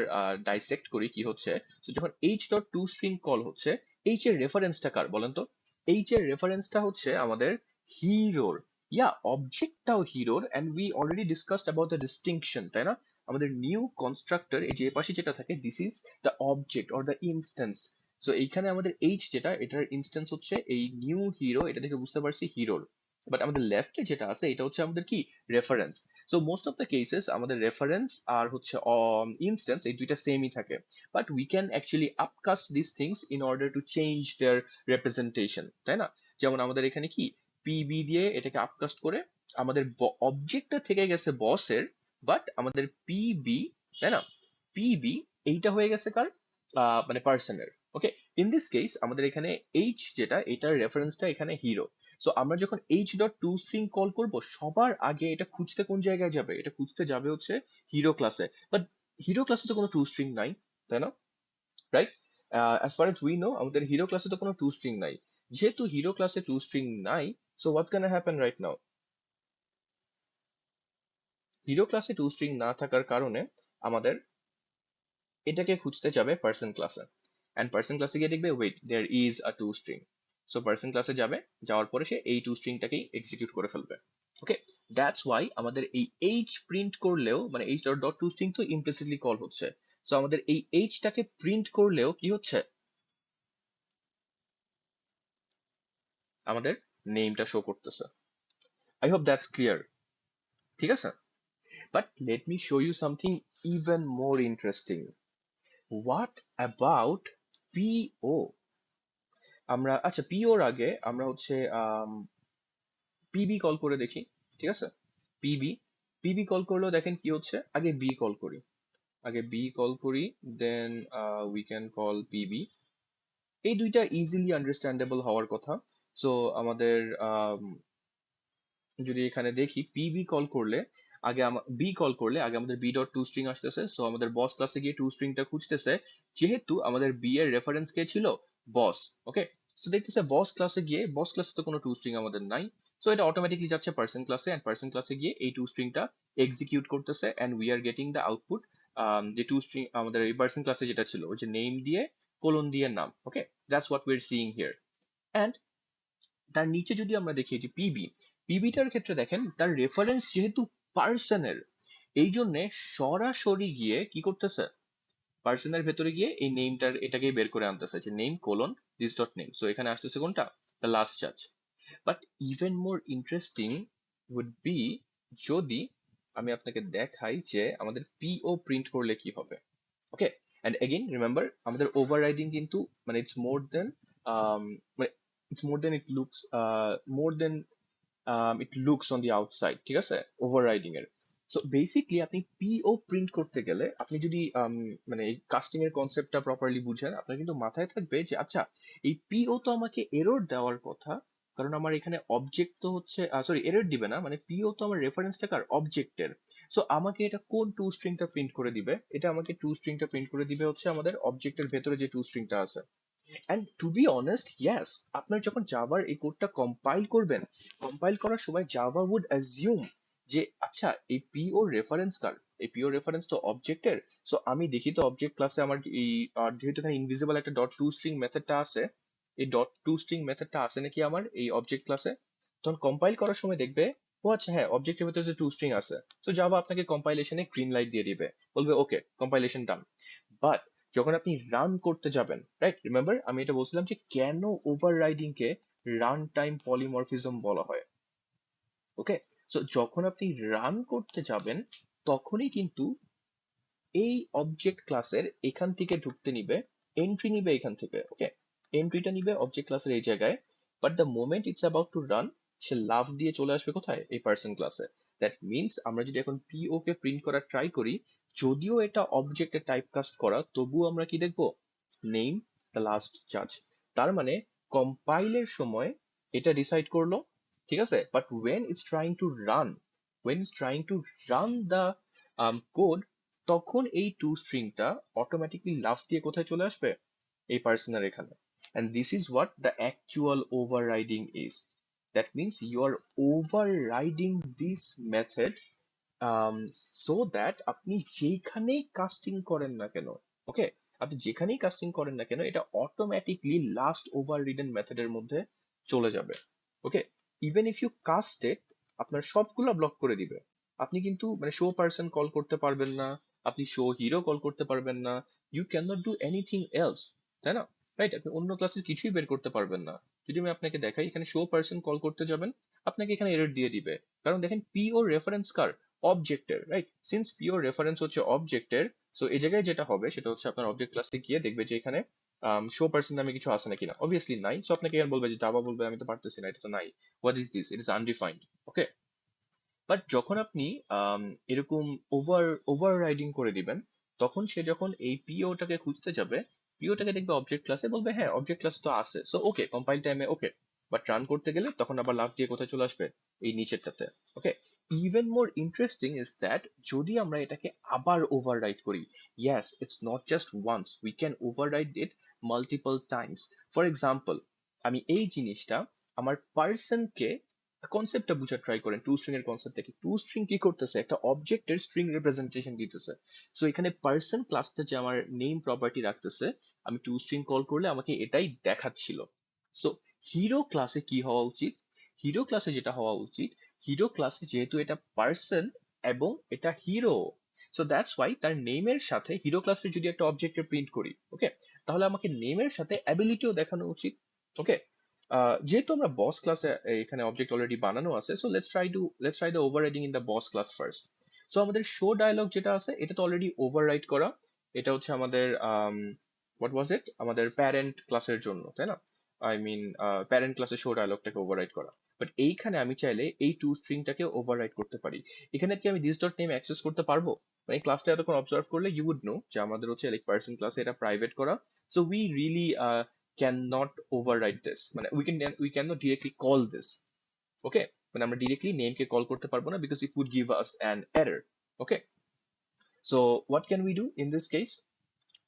ডাইসেক্ট করি কি হচ্ছে, তো যখন H dot to string call হচ্ছে, এইচ এর রেফারেন্সটা কার বলেন তো? এইচ এর রেফারেন্সটা হচ্ছে আমাদের হিরোর, ইয়া অবজেক্টটাও হিরোর, and we already discussed about the distinction, তাই না? আমাদের নিউ কনস্ট্রাক্টর এই যে পাশে যেটা থাকে, this is the object or the instance. So এইখানে আমাদের এইচ যেটা, এটার ইনস্ট্যান্স হচ্ছে এই নিউ হিরো, এটা থেকে বুঝতে পারছি হিরোর। বাট আমাদের লেফটে যেটা আছে এটা হচ্ছে আমাদের কি, reference. So most of the cases আমাদের রেফারেন্স আর হচ্ছে ইনস্ট্যান্স এই দুইটা সেমই থাকে, but we can actually upcast this things in order to change their representation, তাই না? যেমন আমাদের এখানে কি পিবি দিয়ে এটাকে আপকাস্ট করে আমাদের অবজেক্টটা থেকে গেছে বসের, বাট আমাদের পিবি, তাই না, পিবি এইটা হয়ে গেছে কার, মানে পার্সনের, ওকে। ইন দিস কেস আমাদের এখানে এইচ যেটা, এটার রেফারেন্সটা এখানে হিরো। সো আমরা যখন H dot to string call করবো, সবার আগে এটা খুঁজতে কোন জায়গায় যাবে, এটা খুঁজতে যাবে হচ্ছে হিরো ক্লাসে। বাট হিরো ক্লাসে তো কোনো টু স্ট্রিং নাই, তাই না? Right? As far age we know আমাদের হিরো ক্লাসে তো কোনো টু স্ট্রিং নাই। যেহেতু হিরো ক্লাসে টু স্ট্রিং নাই, সো হোয়াটস গোনা হ্যাপেন রাইট নাও, হিরো ক্লাসে টু স্ট্রিং না থাকার কারণে আমাদের এটাকে খুঁজতে যাবে পার্সন ক্লাসে, অ্যান্ড পার্সন ক্লাসে গিয়ে দেখবে wait there is a to string. So person ক্লাসে যাবে, যাওয়ার পরে সে এই টু স্ট্রিংটাকেই এক্সিকিউট করে ফেলবে। ওকে, দ্যাটস ওয়াই আমাদের এই এইচ প্রিন্ট করলেও, মানে H dot dot to string তো ইমপ্লিসিটলি কল হচ্ছে, সো আমাদের এই এইচটাকে প্রিন্ট করলেও কি হচ্ছে, আমাদের নেমটা শো করতেছে। I hope that's clear. ঠিক আছে, but let me show you something even more interesting. What about PO? আমরা আচ্ছা, পিওর আগে আমরা হচ্ছে পিবি কল করে দেখি। ঠিক আছে, পিবি, পিবি কল করলেও দেখেন কি হচ্ছে, আগে বি কল করি, আগে বি কল করি, then we can call PB. এই দুইটা ইজিলি আন্ডারস্ট্যান্ডেবল হওয়ার কথা। সো আমাদের যদি এখানে দেখি পিবি কল করলে আগে বি কল করলে আগে আমাদের বি ডট টু স্ট্রিং আসতেছে, সো আমাদের বস ক্লাসে গিয়ে টু স্ট্রিংটা খুঁজতেছে, যেহেতু আমাদের বি এর রেফারেন্স কে ছিল, বস। ওকে, সো দেখতেছে বস ক্লাসে গিয়ে, বস ক্লাসে তো কোনো টু স্ট্রিং আমাদের নাই, সো এটা অটোমেটিকলি যাচ্ছে পার্সন ক্লাসে, এন্ড পার্সন ক্লাসে গিয়ে এই টু স্ট্রিংটা এক্সিকিউট করতেছে, and we are getting the output, যে টু স্ট্রিং আমাদের এই পার্সন ক্লাসে যেটা ছিল, ওই যে নেম দিয়ে কোলন দিয়ে নাম। Okay, that's what we are seeing here. And তার নিচে যদি আমরা দেখি যে পিবি, পিবিটার ক্ষেত্রে দেখেন তার রেফারেন্স যেহেতু পার্সনের, এই জন্য সরাসরি গিয়ে কি করতেছে, পার্সনের ভেতরে গিয়ে এই নেমটার এটাকেই বের করে আনতেছে, যে name colon this dot name. So এখানে আসতেছে কোনটা, the last charge. But even more interesting would be, যদি আমি আপনাকে দেখাই যে আমাদের পিও প্রিন্ট করলে কি হবে। ওকে, অ্যান্ড এগেইন রিমেম্বার আমাদের ওভাররাইডিং কিন্তু মানে ইটস মোর দেন, মানে it's more than it looks, more than it looks on the outside. ঠিক আছে, ওভাররাইডিং এর। সো বেসিকলি আপনি পিও প্রিন্ট করতে গেলে আপনি যদি মানে এই কাস্টিং এর কনসেপ্টটা প্রপারলি বুঝেন, আপনার কিন্তু মাথায় থাকবে যে আচ্ছা, এই পিও তো আমাকে এরর দেওয়ার কথা, কারণ আমার এখানে অবজেক্ট তো হচ্ছে, সরি এরর দিবে না, মানে পিও তো আমার রেফারেন্সটা কার, অবজেক্টের। সো আমাকে এটা কোন টু স্ট্রিংটা প্রিন্ট করে দিবে, এটা আমাকে টু স্ট্রিংটা প্রিন্ট করে দিবে হচ্ছে আমাদের অবজেক্টের ভেতরে যে টু স্ট্রিংটা আছে। অ্যান্ড টু বি অনেস্ট, ইয়াস, আপনার যখন জাভার এই কোডটা কম্পাইল করবেন, কম্পাইল করার সময় জাভা উড অ্যাজিউম যে আচ্ছা এই পিও রেফারেন্স কার, এই পিও রেফারেন্স তো অবজেক্টের। সো আমি দেখি তো অবজেক্ট ক্লাসে আমার এই যেহেতু এখানে ইনভিজিবল একটা ডট টু স্ট্রিং মেথডটা আছে, এই ডট টু স্ট্রিং মেথডটা আছে নাকি আমার এই অবজেক্ট ক্লাসে, তখন কম্পাইল করার সময় দেখবে ও আচ্ছা হ্যাঁ অবজেক্টের ভেতরে টু স্ট্রিং আছে। সো জাভা আপনাকে কম্পাইলেশনে গ্রিন লাইট দিয়ে দিবে, বলবে ওকে কম্পাইলেশন ডান। বাট যখন আপনি রান করতে যাবেন, রাইট, রিমেম্বার আমি এটা বলছিলাম যে কেন ওভাররাইডিং কে রান টাইম পলিমরফিজম বলা হয়। ওকে, সো যখন আপনি রান করতে যাবেন তখনই কিন্তু এই অবজেক্ট ক্লাসের এখান থেকে ঢুকতে নিবে, এন্ট্রি নিবে এখান থেকে। ওকে, এন্ট্রিটা নিবে অবজেক্ট ক্লাসের এই জায়গায়, but the moment it's about to run, সে লাফ দিয়ে চলে আসবে কোথায়, এই পার্সন ক্লাসে। দ্যাট মিনস আমরা যদি এখন পিও কে প্রিন্ট করার ট্রাই করি, যদিও এটা অবজেক্টে টাইপকাস্ট করা, তবুও আমরা কি দেখবো, নেম দ্য লাস্ট চার্জ। তার মানে কম্পাইলের সময় এটা ডিসাইড করলো, ঠিক আছে, but when it's trying to run, when it's trying to run the code, তখন এই টু স্ট্রিংটা অটোমেটিকলি লাফ দিয়ে কোথায় চলে আসবে, এই পার্সনের এখানে। and this is what the actual overriding is. That means you are overriding this method, um, so that আপনি যেখানেই কাস্টিং করেন না কেন, ওকে, আপনি যেখানেই কাস্টিং করেন না কেন এটা অটোমেটিকলি লাস্ট ওভাররিডেন মেথডের মধ্যে চলে যাবে। ওকে, ইভেন ইফ ইউ কাস্ট ইট, আপনার সবগুলা ব্লক করে দিবে। আপনি কিন্তু মানে শো পার্সন কল করতে পারবেন না, আপনি শো হিরো কল করতে পারবেন না, you can not do anything else, তাই না? রাইট, আপনি অন্য ক্লাসের কিছুই বের করতে পারবেন না। যদি আমি আপনাকে দেখাই এখানে শো পার্সন কল করতে যাবেন, আপনাকে এখানে এরর দিয়ে দিবে, কারণ দেখেন পি ও রেফারেন্স কার, অবজেক্টের, রাইট, সিন্স পিওর রেফারেন্স হচ্ছে অবজেক্টের। সো এই জায়গায় যেটা হবে সেটা হচ্ছে আপনার অবজেক্ট ক্লাসে গিয়ে দেখবে যে এখানে শো পার্সন নামে কিছু আছে নাকি, না অবভিয়াসলি নাই। সো আপনাকে এখানে বলবে যে জাভা বলবে আমি তো পারতেছি না, এটা তো নাই, what is this, it is undefined. Okay, but যখন আপনি এরকম ওভার রাইডিং করে দিবেন, তখন সে যখন এই পিওটাকে খুঁজতে যাবে, পিওটাকে দেখবে অবজেক্ট ক্লাসে, বলবে হ্যাঁ অবজেক্ট ক্লাস তো আছে, সো ওকে কম্পাইল টাইমে ওকে। বাট রান করতে গেলে তখন আবার লাফ দিয়ে কোথায় চলে আসবে, এই নিচেরটাতে। Okay, even more interesting is that যদি আমরা এটাকে আবার ওভাররাইড করি, yes it's not just once, we can override it multiple times. For example, আমি এই জিনিসটা আমার পার্সনকে কনসেপ্টটা বুঝার ট্রাই করেন, টু স্ট্রিং এর কনসেপ্টটা কি। টু স্ট্রিং কি করতেছে, একটা অবজেক্টের স্ট্রিং রিপ্রেজেন্টেশন দিতেছে। সো এখানে পার্সন ক্লাসটা যে আমার নেম প্রপার্টি রাখতেছে, আমি টু স্ট্রিং কল করলে আমাকে এটাই দেখাচ্ছিল। সো হিরো ক্লাসে কি হওয়া উচিত, হিরো ক্লাসে যেটা হওয়া উচিত, হিরো ক্লাসে যেহেতু এটা পার্সন এবং এটা হিরো, সো দ্যাটস ওয়াই তার নেমের সাথে হিরো ক্লাসে যদি একটা অবজেক্টের প্রিন্ট করি, ওকে, তাহলে আমাকে নেমের সাথে অ্যাবিলিটিও দেখানো উচিত। ওকে, যেহেতু আমরা বস ক্লাসে এখানে অবজেক্ট অলরেডি বানানো আছে, so let's try the overriding in the boss class first. So আমাদের শো ডায়লগ যেটা আছে এটা তো অলরেডি ওভাররাইড করা। এটা হচ্ছে আমাদের হোয়াট ওয়াজ ইট, আমাদের প্যারেন্ট ক্লাসের জন্য, তাই না? আই মিন প্যারেন্ট ক্লাসের শো ডায়লগটাকে ওভাররাইড করা। বাট এইখানে আমি চাইলে এই টু স্ট্রিংটাকে ওভাররাইড করতে পারি। এখানে কি আমি দিস ডট নেম অ্যাক্সেস করতে পারবো? মানে ক্লাসটা এতক্ষণ অবজার্ভ করলে ইউ উড নো যে আমাদের হচ্ছে লাইক পার্সন ক্লাসে এটা প্রাইভেট করা। So we really cannot override this, মানে we cannot directly call this, okay, মানে আমরা directly name কে call করতে পারবো না because it would give us an error, okay. So what can we do in this case?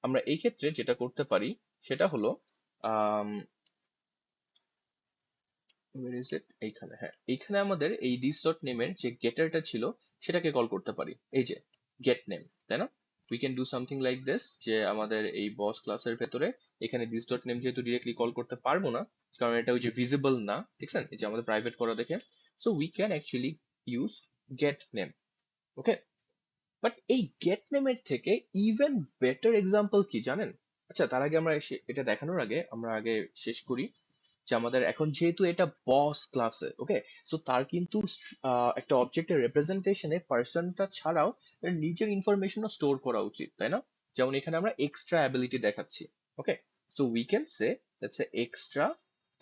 আমরা এই ক্ষেত্রে যেটা করতে পারি সেটা হলো um, where is it, এইখানে, হ্যাঁ, এইখানে আমাদের এই this dot name এর যে গেটারটা ছিল সেটাকে কল করতে পারি, এই যে get name, তাই না? we can do something like this, যে আমাদের এই বস ক্লাসের ভেতরে এখানে this dot name যেহেতু ডিরেক্টলি কল করতে পারবো না, কারণ এটা ওই যে ভিজিবল না, ঠিক আছে, এই যে আমাদের প্রাইভেট করা দেখে, so we can actually use get name, okay. But এই গেট নেমের থেকে ইভেন বেটার এক্সাম্পল কি জানেন? আচ্ছা, তার আগে আমরা এটা দেখানোর আগে আমরা আগে শেষ করি যে আমাদের এখন যেহেতু এটা বস ক্লাসে, ওকে, সো তার কিন্তু একটা অবজেক্টের রিপ্রেজেন্টেশনে পার্সনটা ছাড়াও এর নিজের ইনফরমেশনও স্টোর করা উচিত, তাই না? যেমন এখানে আমরা এক্সট্রা অ্যাবিলিটি দেখাচ্ছি, okay, so we can say that's a extra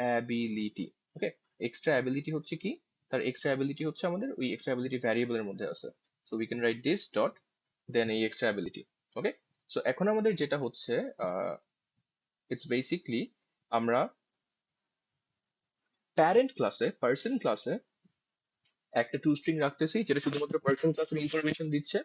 ability, okay. Extra ability হচ্ছে কি, তার এক্সট্রা অ্যাবিলিটি হচ্ছে আমাদের ওই এক্সট্রা অ্যাবিলিটি ভ্যারিয়েবলের মধ্যে আছে। So we can write this dot then এই এক্সট্রা অ্যাবিলিটি, ওকে। সো এখন আমাদের যেটা হচ্ছে ইটস বেসিকলি আমরা প্যারেন্ট ক্লাসে, পার্সন ক্লাসে একটা টু স্ট্রিং রাখতেছি যেটা শুধুমাত্র পার্সন ক্লাসের ইনফরমেশন দিচ্ছে,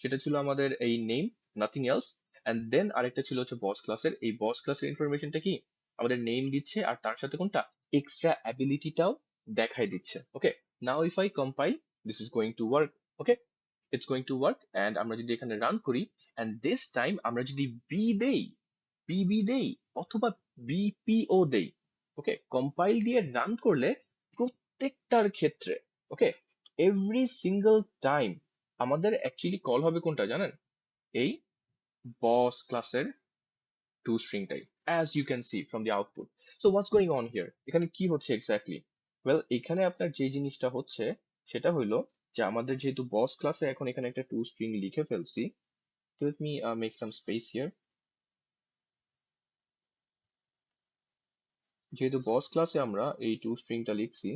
সেটা ছিল আমাদের এই name, nothing else. And then আরেকটা ছিল হচ্ছে বস ক্লাসের, এই বস ক্লাসের ইনফরমেশনটা কি, আমাদের নেম দিচ্ছে আর তার সাথে কোনটা, এক্সট্রা অ্যাবিলিটিটাও দেখাই দিচ্ছে, okay. Now if I compile, this is going to work, okay, it's going to work. And আমরা যদি এখানে রান করি অ্যান্ড দিস টাইম আমরা যদি বি দেই, পিবি দেই অথবা বিপিও দেই, ওকে, কম্পাইল দিয়ে রান করলে প্রত্যেকটার ক্ষেত্রে, ওকে, এভরি সিঙ্গল টাইম আমাদের অ্যাকচুয়ালি কল হবে কোনটা জানেন, এই বস ক্লাসের টু স্ট্রিংটাই, as you can see from the output. So what's going on here, এখানে কি হচ্ছে এক্স্যাক্টলি? ওয়েল, এখানে আপনার যে জিনিসটা হচ্ছে সেটা হইলো যে আমাদের যেহেতু বস ক্লাসে এখন এখানে একটা টু স্ট্রিং লিখে ফেলছি, let me make some space here. যেহেতু বস ক্লাসে আমরা এই টু স্ট্রিংটা লিখছি,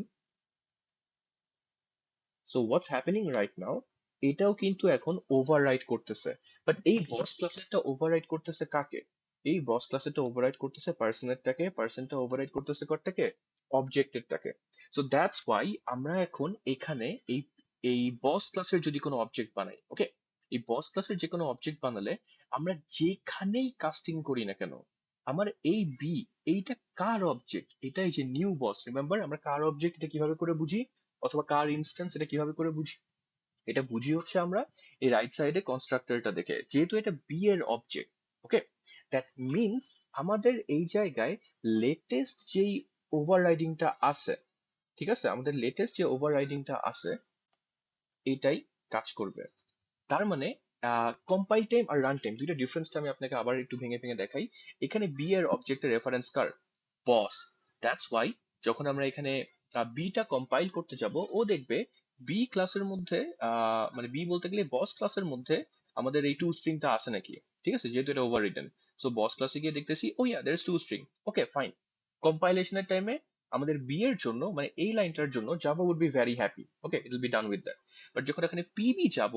so what's happening right now, এটাও কিন্তু এখন ওভাররাইড করতেছে। বাট এই বস ক্লাসেরটা ওভাররাইড করতেছে কাকে? এই বস ক্লাসেরটা ওভাররাইড করতেছে পার্সনেরটাকে, পার্সনটা ওভাররাইড করতেছে কারটাকে, অবজেক্টেরটাকে। সো দ্যাটস ওয়াই আমরা এখন এখানে এই এই বস ক্লাসের যদি কোনো অবজেক্ট বানাই, ওকে, এই বস ক্লাসের যে কোনো অবজেক্ট বানালে আমরা যেখানেই কাস্টিং করি না কেন, আমার এই বি, এইটা কার অবজেক্ট, এটা এই যে নিউ বস, রিমেম্বার আমরা কার অবজেক্ট এটা কিভাবে করে বুঝি, অথবা কার ইনস্ট্যান্স এটা কিভাবে করে বুঝি, এটা বুঝি হচ্ছে আমরা এই রাইট সাইডে কনস্ট্রাক্টরটা দেখে, যেহেতু এটা বি এর অবজেক্ট, ওকে, দ্যাট মিনস আমাদের এই জায়গায় লেটেস্ট যেই ওভাররাইডিংটা আছে, ঠিক আছে, আমাদের লেটেস্ট যে ওভাররাইডিংটা আছে এটাই কাজ করবে। তার মানে কম্পাইল টাইম আর রান টাইম দুইটা ডিফারেন্সটা আমি আপনাকে আবার একটু ভেঙে ভেঙে দেখাই। এখানে বি এর অবজেক্টের reference car, boss. That's why যখন আমরা এখানে বিটা কম্পাইল করতে যাব, ও দেখবে বি ক্লাসের মধ্যে, মানে বি বলতে গেলে বস ক্লাসের মধ্যে আমাদের এই টু স্ট্রিংটা আছে নাকি, ঠিক আছে, যেহেতু এটা ওভার রিটেন। সো বস ক্লাসে গিয়ে দেখতেছি, oh yeah there is to string, okay fine. কম্পাইলেশনের টাইমে আমাদের বি এর জন্য, মানে এই লাইনটার জন্য Java would be very happy, okay, it will be done with that. But যখন এখানে পিবি যাব,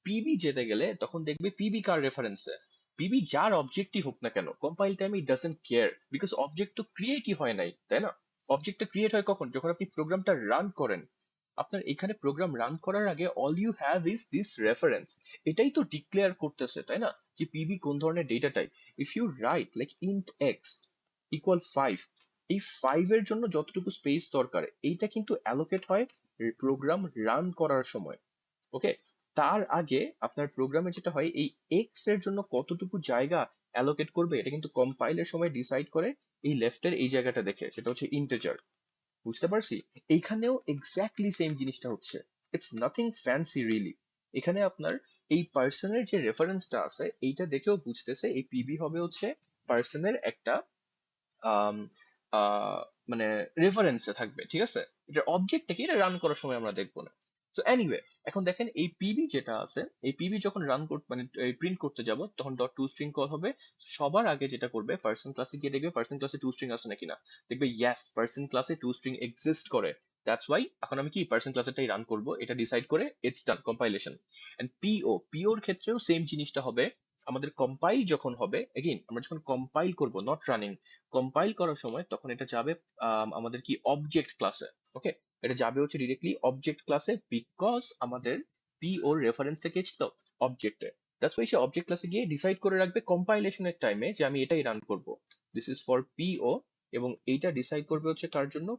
পিবি যেতে গেলে তখন দেখবে পিবি কার রেফারেন্সে, পিবি যার অবজেক্টই হোক না কেন, compile time it doesn't care, because object তো ক্রিয়েটই হয় নাই, তাই না? অবজেক্টটা ক্রিয়েট হয় কখন, যখন আপনি প্রোগ্রামটা রান করেন। আপনার এখানে প্রোগ্রাম রান করার আগে all you have is this reference, এটাই তো ডিক্লেয়ার করতেছে, তাই না, যে পিবি কোন ধরনের data type. If you write like int x equal 5, এই 5 এর জন্য যতটুকু স্পেস দরকার এইটা কিন্তু অ্যালোকেট হয় প্রোগ্রাম রান করার সময়। ওকে, তার আগে আপনার প্রোগ্রামে যেটা হয় এই এক্স এর জন্য কতটুকু জায়গা অ্যালোকেট করবে এটা কিন্তু কম্পাইলের সময় ডিসাইড করে এই লেফটের এই জায়গাটা দেখে, সেটা হচ্ছে ইন্টিজার। বুঝতে পারছি? এইখানেও এক্স্যাক্টলি সেম জিনিসটা হচ্ছে, ইটস নাথিং ফ্যান্সি রিয়েলি। এখানে আপনার এই পার্সনের যে রেফারেন্সটা আছে এইটা দেখেও বুঝতেছে এই পিবি হবে হচ্ছে পার্সনের একটা আম, আহ, মানে রেফারেন্সে থাকবে, ঠিক আছে? এটা অবজেক্টটা কি এটা রান করার সময় আমরা দেখবো না। সো এনিওয়ে, এখন দেখেন এই পিবি যেটা আছে, এই পিবি যখন রান করতে মানে প্রিন্ট করতে যাব তখন ডট টু স্ট্রিং কল হবে। সবার আগে যেটা করবে পার্সন ক্লাসে গিয়ে দেখবে পার্সন ক্লাসে টু স্ট্রিং আছে নাকি না, দেখবে ইয়েস পার্সন ক্লাসে টু স্ট্রিং এক্সিস্ট করে। দ্যাটস ওয়াই এখন আমি কি পার্সন ক্লাসেরটাই রান করব, এটা ডিসাইড করে ইটস ডান কম্পাইলেশন। এন্ড পিওর ক্ষেত্রেও সেম জিনিসটা হবে। আমাদের কম্পাইল যখন হবে, এগেইন আমরা যখন কম্পাইল করব নট রানিং, কম্পাইল করার সময় তখন এটা যাবে আমাদের কি অবজেক্ট ক্লাসে। ওকে, এটা যাবে হচ্ছে ডিরেক্টলি অবজেক্ট ক্লাসে, বিকজ আমাদের পি ওর রেফারেন্স থেকে ছিল অবজেক্টে। দ্যাটস ওয়াই সে অবজেক্ট ক্লাসে গিয়ে ডিসাইড করে রাখবে কম্পাইলেশনের টাইমে যে আমি এটাই রান করব, দিস ইজ ফর পিও। এবং এইটা ডিসাইড করবে হচ্ছে কার জন্য,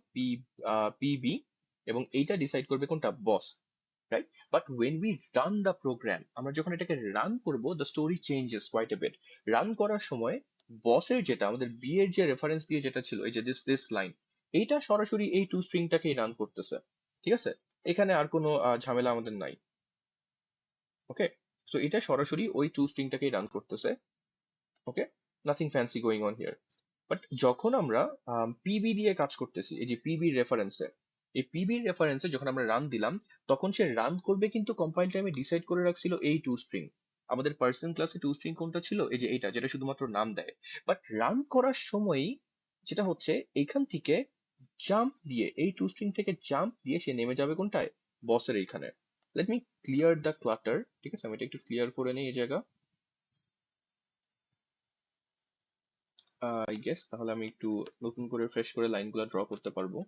পিবি। এবং এইটা ডিসাইড করবে কোনটা, boss, right? But when we run the program, আমরা যখন এটাকে রান করব the story changes quite a bit. Run করার সময় বসের যেটা আমাদের বি এর যে রেফারেন্স দিয়ে যেটা ছিল এই যে দিস লাইন, এইটা সরাসরি এই টু স্ট্রিংটাকেই রান করতেছে, ঠিক আছে? এখানে আর কোনো ঝামেলা আমাদের নাই। ওকে, সো এটা সরাসরি ওই টু স্ট্রিংটাকেই রান করতেছে। Okay, nothing fancy going on here. But যখন আমরা পিবি দিয়ে কাজ করতেছি, এই যে পিবি রেফারেন্সে, এই পিবি রেফারেন্সে যখন আমরা রান দিলাম তখন সে রান করবে কিন্তু কম্পাইল টাইমে ডিসাইড করে রাখছিল এই টু স্ট্রিং। আমাদের পার্সন ক্লাসে টু স্ট্রিং কোনটা ছিল, এই যে এইটা যেটা শুধুমাত্র নাম দেয়। বাট রান করার সময়ই যেটা হচ্ছে এইখান থেকে জাম্প দিয়ে, এই টু স্ট্রিং থেকে জাম্প দিয়ে সে নেমে যাবে কোনটায়, বসের এইখানে। Late me clear the clutter, ঠিক আছে? আমি এটা একটু ক্লিয়ার করে নিই এই জায়গা। আই গেস তাহলে আমি একটু নতুন করে ফ্রেশ করে লাইনগুলো ড্র করতে পারবো।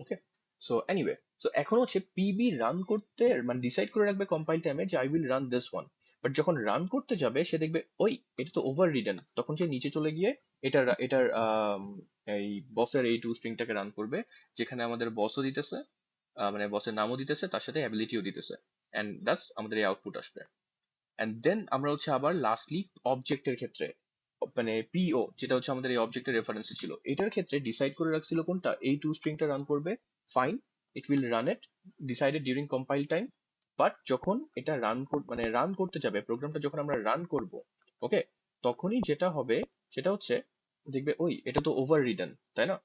ওকে, সো এনিওয়ে, সো এখন হচ্ছে পিবি রান করতে মানে ডিসাইড করে রাখবে কম্পাইল টাইমে যে I will run this one. But যখন রান করতে যাবে সে দেখবে ওই এটা তো ওভার রিডেন, তখন সে নিচে চলে গিয়ে এটার এই বসের এই টু স্ট্রিংটাকে রান করবে, যেখানে আমাদের বসও দিতেছে, মানে বসের নামও দিতেছে, তার সাথে অ্যাবিলিটিও দিতেছে। অ্যান্ড দ্যাটস আমাদের এই আউটপুট আসবে। অ্যান্ড দেন আমরা হচ্ছে আবার লাস্টলি অবজেক্টের ক্ষেত্রে, মানে পিও যেটা হচ্ছে আমাদের এই অবজেক্টের রেফারেন্সে ছিল, এটার ক্ষেত্রে ডিসাইড করে রাখছিল কোনটা, এই টু স্ট্রিংটা রান করবে। Fine, it will run it, decided during compile time. But যখন এটা মানে রান করতে যাবে প্রোগ্রামটা, যখন আমরা রান করব, ওকে, তখনই যেটা হবে সেটা হচ্ছে দেখবে ওই এটা তো ওভার রিডেন, তাই না?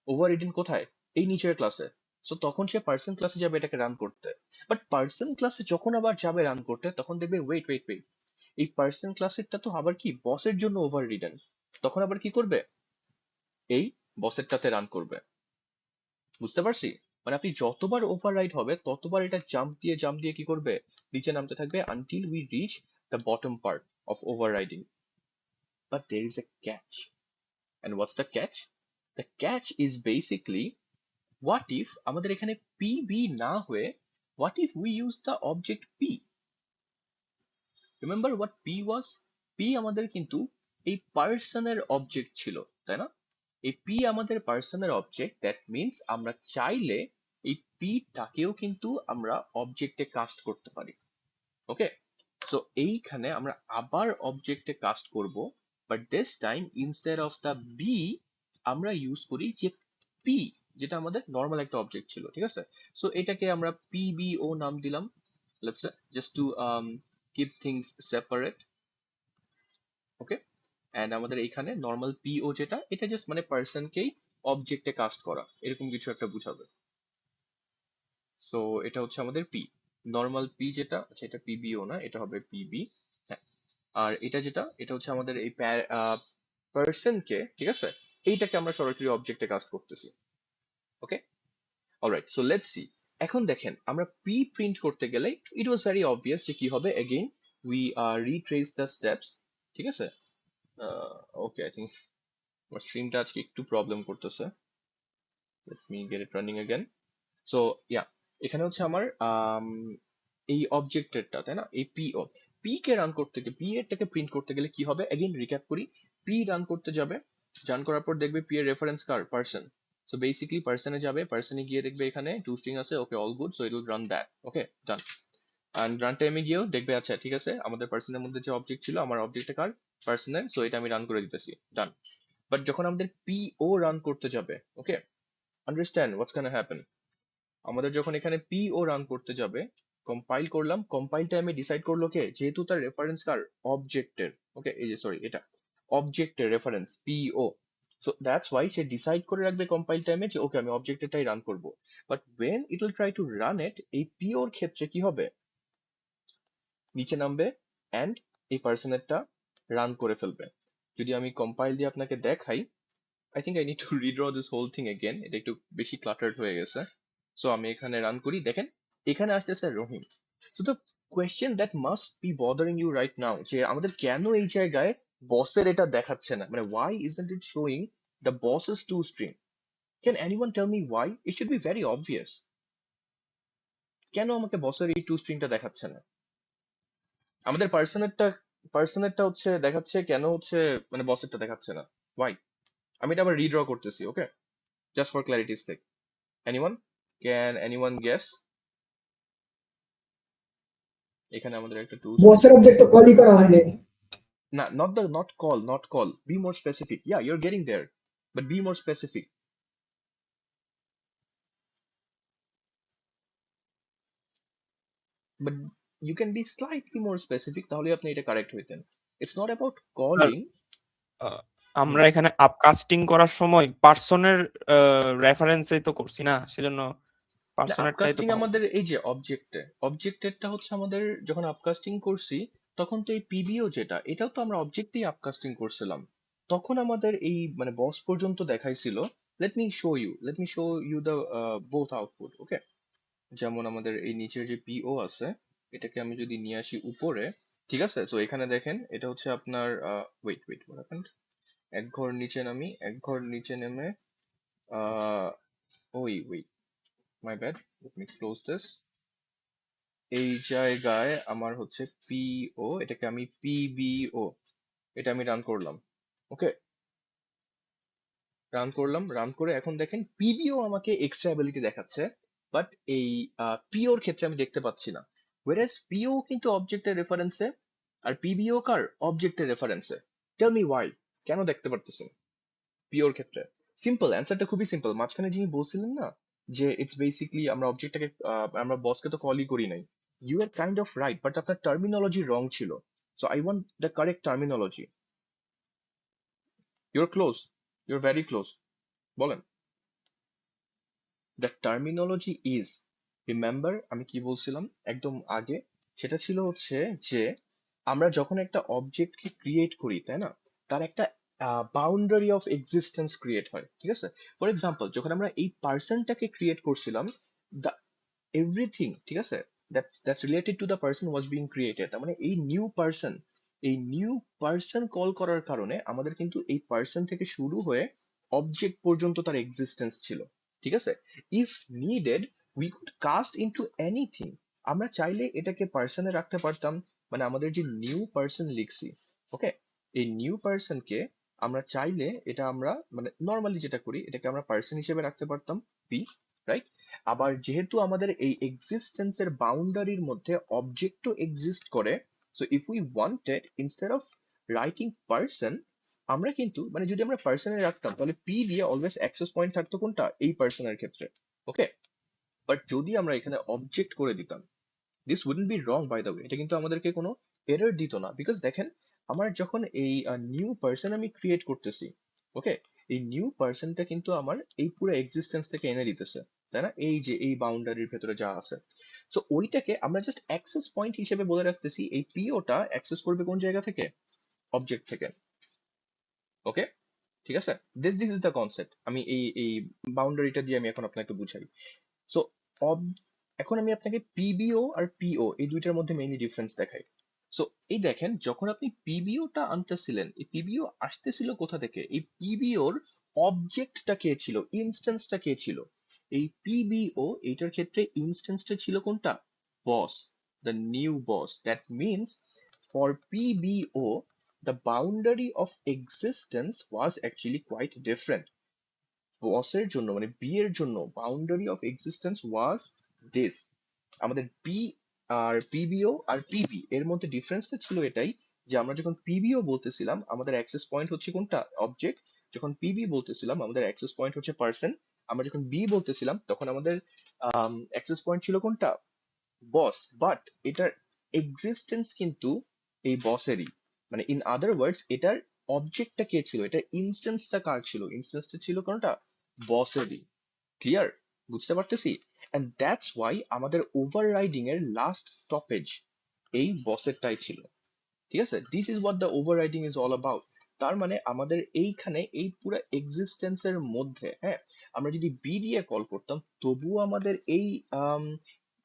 ওভার রিডেন কোথায়, এই নিচের ক্লাসে। সো তখন সে পার্সন ক্লাসে যাবে এটাকে রান করতে। বাট পার্সন ক্লাসে যখন আবার যাবে রান করতে তখন দেখবে ওয়েট, এই পার্সন ক্লাসেরটা তো আবার কি বসের জন্য ওভার রিডেন, তখন আবার কি করবে, এই বসেরটাতে রান করবে। বুঝতে পারছি? মানে আপনি যতবার ওভাররাইড হবে ততবার এটা জাম্প দিয়ে কি করবে, নিচে নামতে থাকবে until we reach the bottom part of overriding. But there is a catch, and what's the catch? The catch is basically, what if আমাদের এখানে পি বি না হয়ে, what if we use the object P? Remember what P was? P আমাদের কিন্তু এই পার্সনের অবজেক্ট ছিল, তাই না? এই পি আমাদের পার্সনের অবজেক্ট, দ্যাট মিনস আমরা চাইলে এই পিটাকেও কিন্তু আমরা অবজেক্টে কাস্ট করতে পারি। ওকে, সো এইখানে আমরা আবার অবজেক্টে কাস্ট করব, but this time instead of the B আমরা ইউজ করি যে পি, যেটা আমাদের নর্মাল একটা অবজেক্ট ছিল, ঠিক আছে? সো এটাকে আমরা পিবিও নাম দিলাম, let's say, just to keep things separate. Okay, and আমাদের এইখানে নর্মাল পিও যেটা, এটা জাস্ট মানে পার্সনকেই অবজেক্টে কাস্ট করা, এরকম কিছু একটা বুঝাবে। সো এটা হচ্ছে আমাদের পি, নর্মাল পি যেটা, আচ্ছা এটা পিবিও না, এটা হবে পিবি। হ্যাঁ, আর এটা যেটা, এটা হচ্ছে আমাদের এই পার্সনকে, ঠিক আছে, এইটাকে আমরা সরাসরি অবজেক্টে কাস্ট করতেছি। ওকে, অলরাইট, সো লেটস সি। এখন দেখেন আমরা পি প্রিন্ট করতে গেলে ইট ওয়াজ ভেরি অবভিয়াস যে কি হবে, again we retrace the steps, ঠিক আছে? ওকে, আই থিঙ্ক আমার স্ট্রিমটা আজকে একটু প্রবলেম করতেছে, let me get it running again. So yeah, এখানে হচ্ছে আমার এই অবজেক্টেরটা, তাই না, এই পিও, পি কে রান করতে গেলে, পি এরটাকে প্রিন্ট করতে গেলে কি হবে, এগেইন রিক্যাপ করি। পি রান করতে যাবে, রান করার পর দেখবে পি এর রেফারেন্স কার, পার্সন। সো বেসিক্যালি পার্সনে যাবে, পার্সনে গিয়ে দেখবে এখানে টু স্ট্রিং আছে, okay all good, so it will run that, okay done. And run টাইমে গিয়েও দেখবে আচ্ছা ঠিক আছে, আমাদের পার্সনের মধ্যে যে অবজেক্ট ছিল, আমার অবজেক্টটা কার, পার্সনের, সো এটা আমি রান করে দিতেছি, ডান। বাট যখন আমাদের পিও রান করতে যাবে, ওকে, আন্ডারস্ট্যান্ড হোয়াটস গোনা হ্যাপেন। আমাদের যখন এখানে পিও রান করতে যাবে, কম্পাইল করলাম, কম্পাইল টাইমে ডিসাইড করলো কে, যেহেতু তার রেফারেন্স কার, অবজেক্টের, ওকে, এই যে সরি এটা অবজেক্টের reference PO, so that's why সে ডিসাইড করে রাখবে কম্পাইল টাইমে যে ওকে আমি অবজেক্টেরটাই রান করব। But when it will try to run it, এই পিওর ক্ষেত্রে কি হবে, নিচে নামবে অ্যান্ড এই পার্সনেরটা রান করে ফেলবে। যদি আমি কম্পাইল দিয়ে আপনাকে দেখাই, I think I need to redraw this whole thing again, এটা একটু বেশি ক্লাটার্ড হয়ে গেছে। সো আমি এখানে রান করি, দেখেন এখানে আসতেছে Rahim. So the question that must be bothering you right now, যে আমাদের কেন এই জায়গায় বসের এটা দেখাচ্ছে না, মানে why isn't it showing the boss's two string? Can anyone tell me why? It should be very obvious. কেন আমাকে বসের এই টু স্ট্রিংটা দেখাচ্ছে না, আমাদের পার্সনেরটা হচ্ছে দেখাচ্ছে, কেন হচ্ছে মানে বসেরটা দেখাচ্ছে না, why? আমি এটা আবার রিড্র করতেছি, okay, just for clarity's sake. Anyone, can anyone guess? এখানে আমাদের একটা টু স্ট্রিং, বসের অবজেক্ট তো কলই করা হয়নি। না, not call, be more specific. Yeah, you're getting there, but be more specific. But you can be slightly more specific, তাহলে আপনি এটা কারেক্ট হইতেন। It's not about sir calling. আমরা এখানে আপকাস্টিং করার সময় পার্সনের রেফারেন্সেই তো করছি না, সেজন্য না, পার্সনেরটাই তো আপকাস্টিং পাবো। আমাদের এই যে অবজেক্টেরটা হচ্ছে আমাদের যখন আপকাস্টিং করছি, তখন তো এই পিবিও যেটা, এটাও তো আমরা অবজেক্টেই আপকাস্টিং করছিলাম, তখন আমাদের এই মানে বস পর্যন্ত দেখাইছিল। Let me show you the both output, okay. যেমন আমাদের এই নিচের যে পিও আছে, এটাকে আমি যদি নিয়ে আসি উপরে, ঠিক আছে, তো এখানে দেখেন এটা হচ্ছে আপনার ওয়েট ওয়েট what happened? এক ঘর নিচে নামি, এক ঘর নিচে নেমে আহ ওই wait, my bad, let me close this. এই জায়গায় আমার হচ্ছে পিও, এটাকে আমি পিবিও, এটা আমি রান করলাম, ওকে, রান করে এখন দেখেন পিবিও আমাকে এক্সট্রা অ্যাবিলিটি দেখাচ্ছে, বাট এই পিওর ক্ষেত্রে আমি দেখতে পাচ্ছি না। ওয়েরাস পিও কিন্তু অবজেক্টের রেফারেন্সে, আর পিবিও কার, অবজেক্টের রেফারেন্সে। টেল মি ওয়াই, কেন দেখতে পারতেছেন পিওর ক্ষেত্রে? সিম্পল, অ্যান্সারটা খুবই সিম্পল। মাঝখানে যিনি বলছিলেন না যে ইটস বেসিকলি আমরা অবজেক্টটাকে, আমরা বসকে তো কলই করি নাই, you are kind of right, but আপনার টার্মিনোলজি রং ছিল। So I want the correct terminology. You're close, you're very close, বলেন। দ্য টার্মিনোলজি ইজ, রিমেম্বার আমি কি বলছিলাম একদম আগে, সেটা ছিল হচ্ছে যে আমরা যখন একটা অবজেক্টকে ক্রিয়েট করি, তাই না, তার একটা বাউন্ডারি অফ এক্সিস্টেন্স ক্রিয়েট হয়, ঠিক আছে। ফর এক্সাম্পল যখন আমরা এই পার্সনটাকে ক্রিয়েট করছিলাম, দ্য এভরিথিং, ঠিক আছে, that's related to the person was being created, তার মানে এই নিউ পার্সন কল করার কারণে আমাদের কিন্তু এই পার্সন থেকে শুরু হয়ে অবজেক্ট পর্যন্ত তার এক্সিস্টেন্স ছিল, ঠিক আছে। If needed we could cast into anything, আমরা চাইলে এটাকে পার্সনে রাখতে পারতাম, মানে আমাদের যে নিউ পার্সন লিখছি, ওকে, এই নিউ পার্সনকে আমরা চাইলে এটা আমরা মানে নর্মালি যেটা করি, এটাকে আমরা পার্সন হিসেবে রাখতে পারতাম, পি, রাইট। আবার যেহেতু আমাদের এই এক্সিস্টেন্সের বাউন্ডারির মধ্যে অবজেক্টও এক্সিস্ট করে, so if we wanted instead of writing person, আমরা কিন্তু মানে যদি আমরা পার্সনে রাখতাম, তাহলে পি দিয়ে অলওয়েজ অ্যাক্সেস পয়েন্ট থাকতো কোনটা, এই পার্সনের ক্ষেত্রে, ওকে। বাট যদি আমরা এখানে অবজেক্ট করে দিতাম, this wouldn't be wrong by the way, এটা কিন্তু আমাদেরকে কোনো এরর দিত না, বিকজ দেখেন আমার যখন এই নিউ পার্সন আমি ক্রিয়েট করতেছি, ওকে, এই নিউ পার্সনটা কিন্তু আমার এই পুরো এক্সিস্টেন্স থেকে এনে দিতেছে, তাই না, এই যে এই বাউন্ডারির ভেতরে যা আছে। সো ওইটাকে আমরা জাস্ট অ্যাক্সেস পয়েন্ট হিসেবে বলে রাখতেছি, এই পিওটা অ্যাক্সেস করবে কোন জায়গা থেকে, অবজেক্ট থেকে, ওকে, ঠিক আছে। This is the concept. আমি এই বাউন্ডারিটা দিয়ে আমি এখন আপনাকে বুঝাই। সো এখন আমি আপনাকে পিবিও আর পিও এই দুইটার মধ্যে মেইনলি ডিফারেন্স দেখাই। সো এই দেখেন যখন আপনি পিবিওটা আনতেছিলেন, এই পিবিও আসতেছিল কোথা থেকে, এই পিবিওর অবজেক্টটা কে ছিল, ইনস্ট্যান্সটা কে ছিল, এই পিবিও এইটার ক্ষেত্রে ইনস্ট্যান্সটা ছিল কোনটা? Boss, the new boss. That means for পিবিও the boundary of existence was actually quite different. বসের জন্য মানে বি এর জন্য boundary of existence was this. আমাদের বি আর পিবিও আর পিবি এর মধ্যে ডিফারেন্সটা ছিল এটাই, যে আমরা যখন পিবিও বলতেছিলাম আমাদের অ্যাক্সেস পয়েন্ট হচ্ছে কোনটা? অবজেক্ট। যখন পিবি বলতেছিলাম আমাদের অ্যাক্সেস পয়েন্ট হচ্ছে পার্সন। আমরা যখন বি বলতেছিলাম তখন আমাদের অ্যাক্সেস পয়েন্ট ছিল কোনটা? বস। বাট এটার এক্সিস্টেন্স কিন্তু এই বসেরই, মানে ইন আদার ওয়ার্ডস এটার অবজেক্টটা কে ছিল, এটা ইনস্ট্যান্সটা কার ছিল? ইনস্ট্যান্সটা ছিল কোনটা? বসেরই। ক্লিয়ার? বুঝতে পারতেছি? এন্ড দ্যাটস ওয়াই আমাদের ওভাররাইডিং এর লাস্ট স্টপেজ এই বসেরটাই ছিল। ঠিক আছে, this is what the overriding is all about. তার মানে আমাদের এইখানে এই পুরো এক্সিস্টেন্সের মধ্যে, হ্যাঁ, আমরা যদি বি দিয়ে কল করতাম তবুও আমাদের এই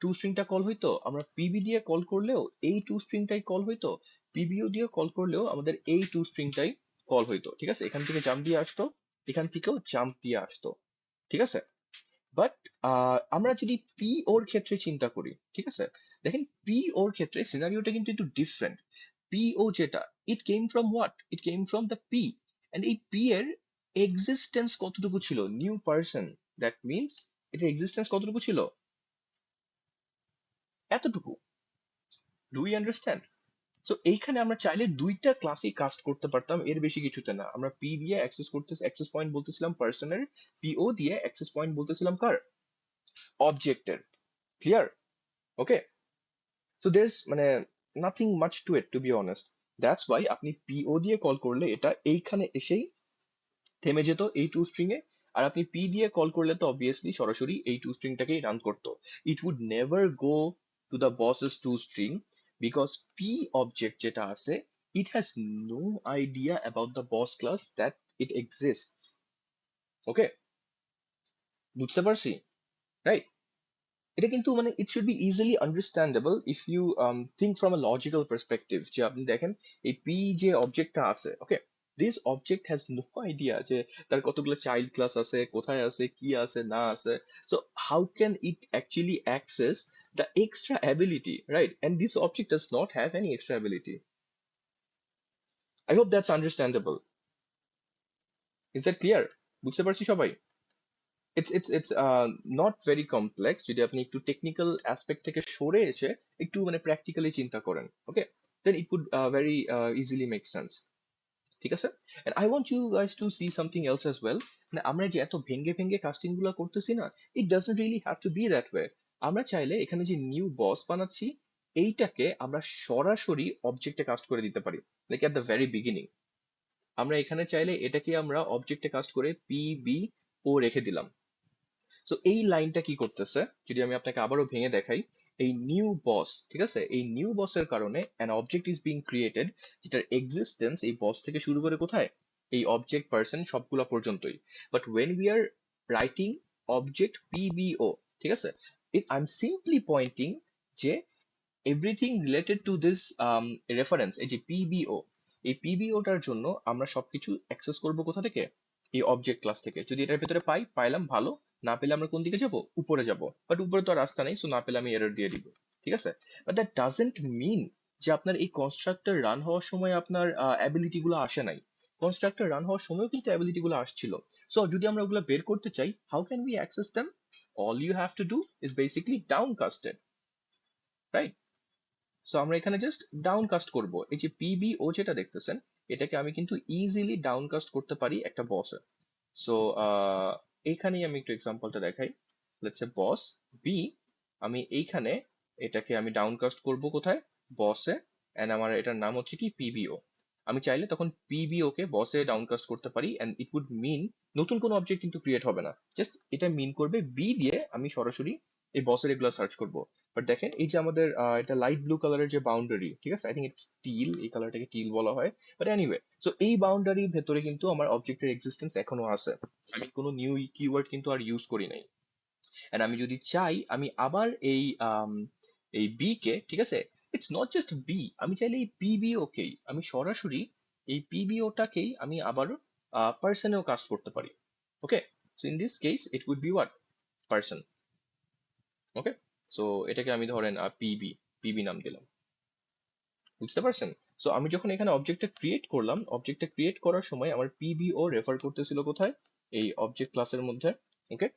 টু স্ট্রিংটা কল হইতো। আমরা পিবি দিয়ে কল করলেও এই টু স্ট্রিংটাই কল হইতো। পিবিও দিয়ে কল করলেও আমাদের এই টু স্ট্রিংটাই কল হইতো। ঠিক আছে, এখান থেকে জাম্প দিয়ে আসতো, এখান থেকেও জাম্প দিয়ে আসতো। ঠিক আছে, বাট আমরা যদি পি ওর ক্ষেত্রে চিন্তা করি, ঠিক আছে, দেখেন পি ওর ক্ষেত্রে সিনারিওটা কিন্তু একটু ডিফারেন্ট। পি ও যেটা, it came from what? It came from the P. And এই পি এর এক্সিস্টেন্স কতটুকু ছিল? New person. দ্যাট মিনস এটার এক্সিস্টেন্স কতটুকু ছিল? এতটুকু। Do you understand? সো এইখানে আমরা চাইলে দুইটা ক্লাসই কাস্ট করতে পারতাম, এর বেশি কিছুতে না। আমরা পি দিয়ে অ্যাক্সেস পয়েন্ট বলতেছিলাম পার্সনের, পিও দিয়ে অ্যাক্সেস পয়েন্ট বলতেছিলাম কার? অবজেক্টের। ক্লিয়ার? ওকে, সো there's মানে nothing much to it to be honest. That's why আপনি পিও দিয়ে কল করলে এটা এইখানে এসেই থেমে যেত এই টু স্ট্রিং এ। আর আপনি পি দিয়ে কল করলে তো অবভিয়াসলি সরাসরি এই টু স্ট্রিংটাকেই রান করতো। It would never go to the boss's to string, because P object যেটা আছে, it has no idea about the boss class that it exists. Okay, বুঝতে পারছি? রাইট? এটা কিন্তু মানে it should be easily understandable if you think from a logical perspective. যে আপনি দেখেন এই পি যে অবজেক্টটা আছে, okay, this object has no idea যে তার কতগুলো চাইল্ড ক্লাস আছে, কোথায় আছে, কি আছে না আছে। So how can it actually access the extra ability, right? And this object does not have any extra ability. I hope that's understandable. Is that clear? বুঝতে পারছি সবাই? ইটস নট ভেরি কমপ্লেক্স যদি আপনি একটু টেকনিক্যাল অ্যাসপেক্ট থেকে সরে এসে একটু মানে প্র্যাকটিক্যালি চিন্তা করেন। Okay, then it would very easily make sense. ঠিক আছে, and I want you guys to see something else as well. মানে আমরা যে এত ভেঙ্গে ভেঙ্গে কাস্টিং গুলো করতেছি না, it doesn't really have to be that way. আমরা চাইলে এখানে যে নিউ বস বানাচ্ছি এইটাকে আমরা সরাসরি অবজেক্টে কাস্ট করে দিতে পারি, like at the very beginning. আমরা এখানে চাইলে এটাকে আমরা অবজেক্টে কাস্ট করে পি বি ও রেখে দিলাম। সো এই লাইনটা কি করতেছে যদি আমি আপনাকে আবারও ভেঙে দেখাই, এই নিউ বস, ঠিক আছে, এই নিউ বসের কারণে an object is being created, যেটার এক্সিস্টেন্স এই বস থেকে শুরু করে কোথায়? এই অবজেক্ট পার্সন সবগুলা পর্যন্তই। But when we are writing object পিবিও, ঠিক আছে, আই এম সিম্পলি পয়েন্টিং যে everything related to this reference, এই যে পিবিও, এই পিবিওটার জন্য আমরা সবকিছু অ্যাক্সেস করব কোথা থেকে? এই অবজেক্ট ক্লাস থেকে। যদি এটার ভেতরে পাইলাম ভালো, না পেলে আমরা কোন দিকে যাব? উপরে যাব। বাট উপরে তো আর রাস্তা নেই, সো না পেলে আমি এরর দিয়ে দিব। ঠিক আছে, বাট দ্যাট ডাজন্ট মিন যে আপনার এই কনস্ট্রাক্টর রান হওয়ার সময় আপনার অ্যাবিলিটি গুলো আসে নাই। কনস্ট্রাক্টর রান হওয়ার সময়ও কিন্তু অ্যাবিলিটি গুলো আসছিল। সো যদি আমরা ওগুলো বের করতে চাই, how can we access them? All you have to do is basically down casted, right? So আমরা এখানে জাস্ট ডাউন কাস্ট করবো। এই যে পিবিও যেটা দেখতেছেন, এটাকে আমি কিন্তু ইজিলি ডাউন কাস্ট করতে পারি একটা বসে। সো এইখানেই আমি একটু এক্সাম্পলটা দেখাই। লেটস সে বস বি, আমি এইখানে এটাকে আমি ডাউন কাস্ট করবো কোথায়? বসে। এন্ড আমার এটার নাম হচ্ছে কি? পিবিও। আমি চাইলে তখন পিবিও কে বসে ডাউন কাস্ট করতে পারি, এন্ড ইট উড মিন নতুন কোনো অবজেক্ট কিন্তু ক্রিয়েট হবে না। জাস্ট এটা মিন করবে বি দিয়ে আমি সরাসরি এই বসের এগুলো সার্চ করবো। বাট দেখেন এই যে আমাদের এটা লাইট ব্লু কালারের যে বাউন্ডারি, ঠিক আছে, আই থিঙ্ক ইটস টিল, এই কালারটাকে টিল বলা হয়। বাট এনিওয়ে, সো এই বাউন্ডারির ভেতরে কিন্তু আমার অবজেক্টের এক্সিস্টেন্স এখনো আছে। আমি কোনো নিউ কিওয়ার্ড কিন্তু আর ইউজ করি নাই। এন্ড আমি যদি চাই আমি আবার এই বি কে, ঠিক আছে, ইটস নট জাস্ট বি, আমি চাইলে এই পিবিও কেই আমি সরাসরি এই পিবিওটাকেই আমি আবার পার্সনেও কাজ করতে পারি। Okay, so in this case it would be what? Person. Okay, so এটাকে আমি ধরেন পিবি, পিবি নাম দিলাম। বুঝতে পারছেন? সো আমি যখন এখানে অবজেক্টটা ক্রিয়েট করলাম, অবজেক্টটা ক্রিয়েট করার সময় আমার পিবিও রেফার করতেছিল কোথায়, এই অবজেক্ট ক্লাসের মধ্যে। ওকে,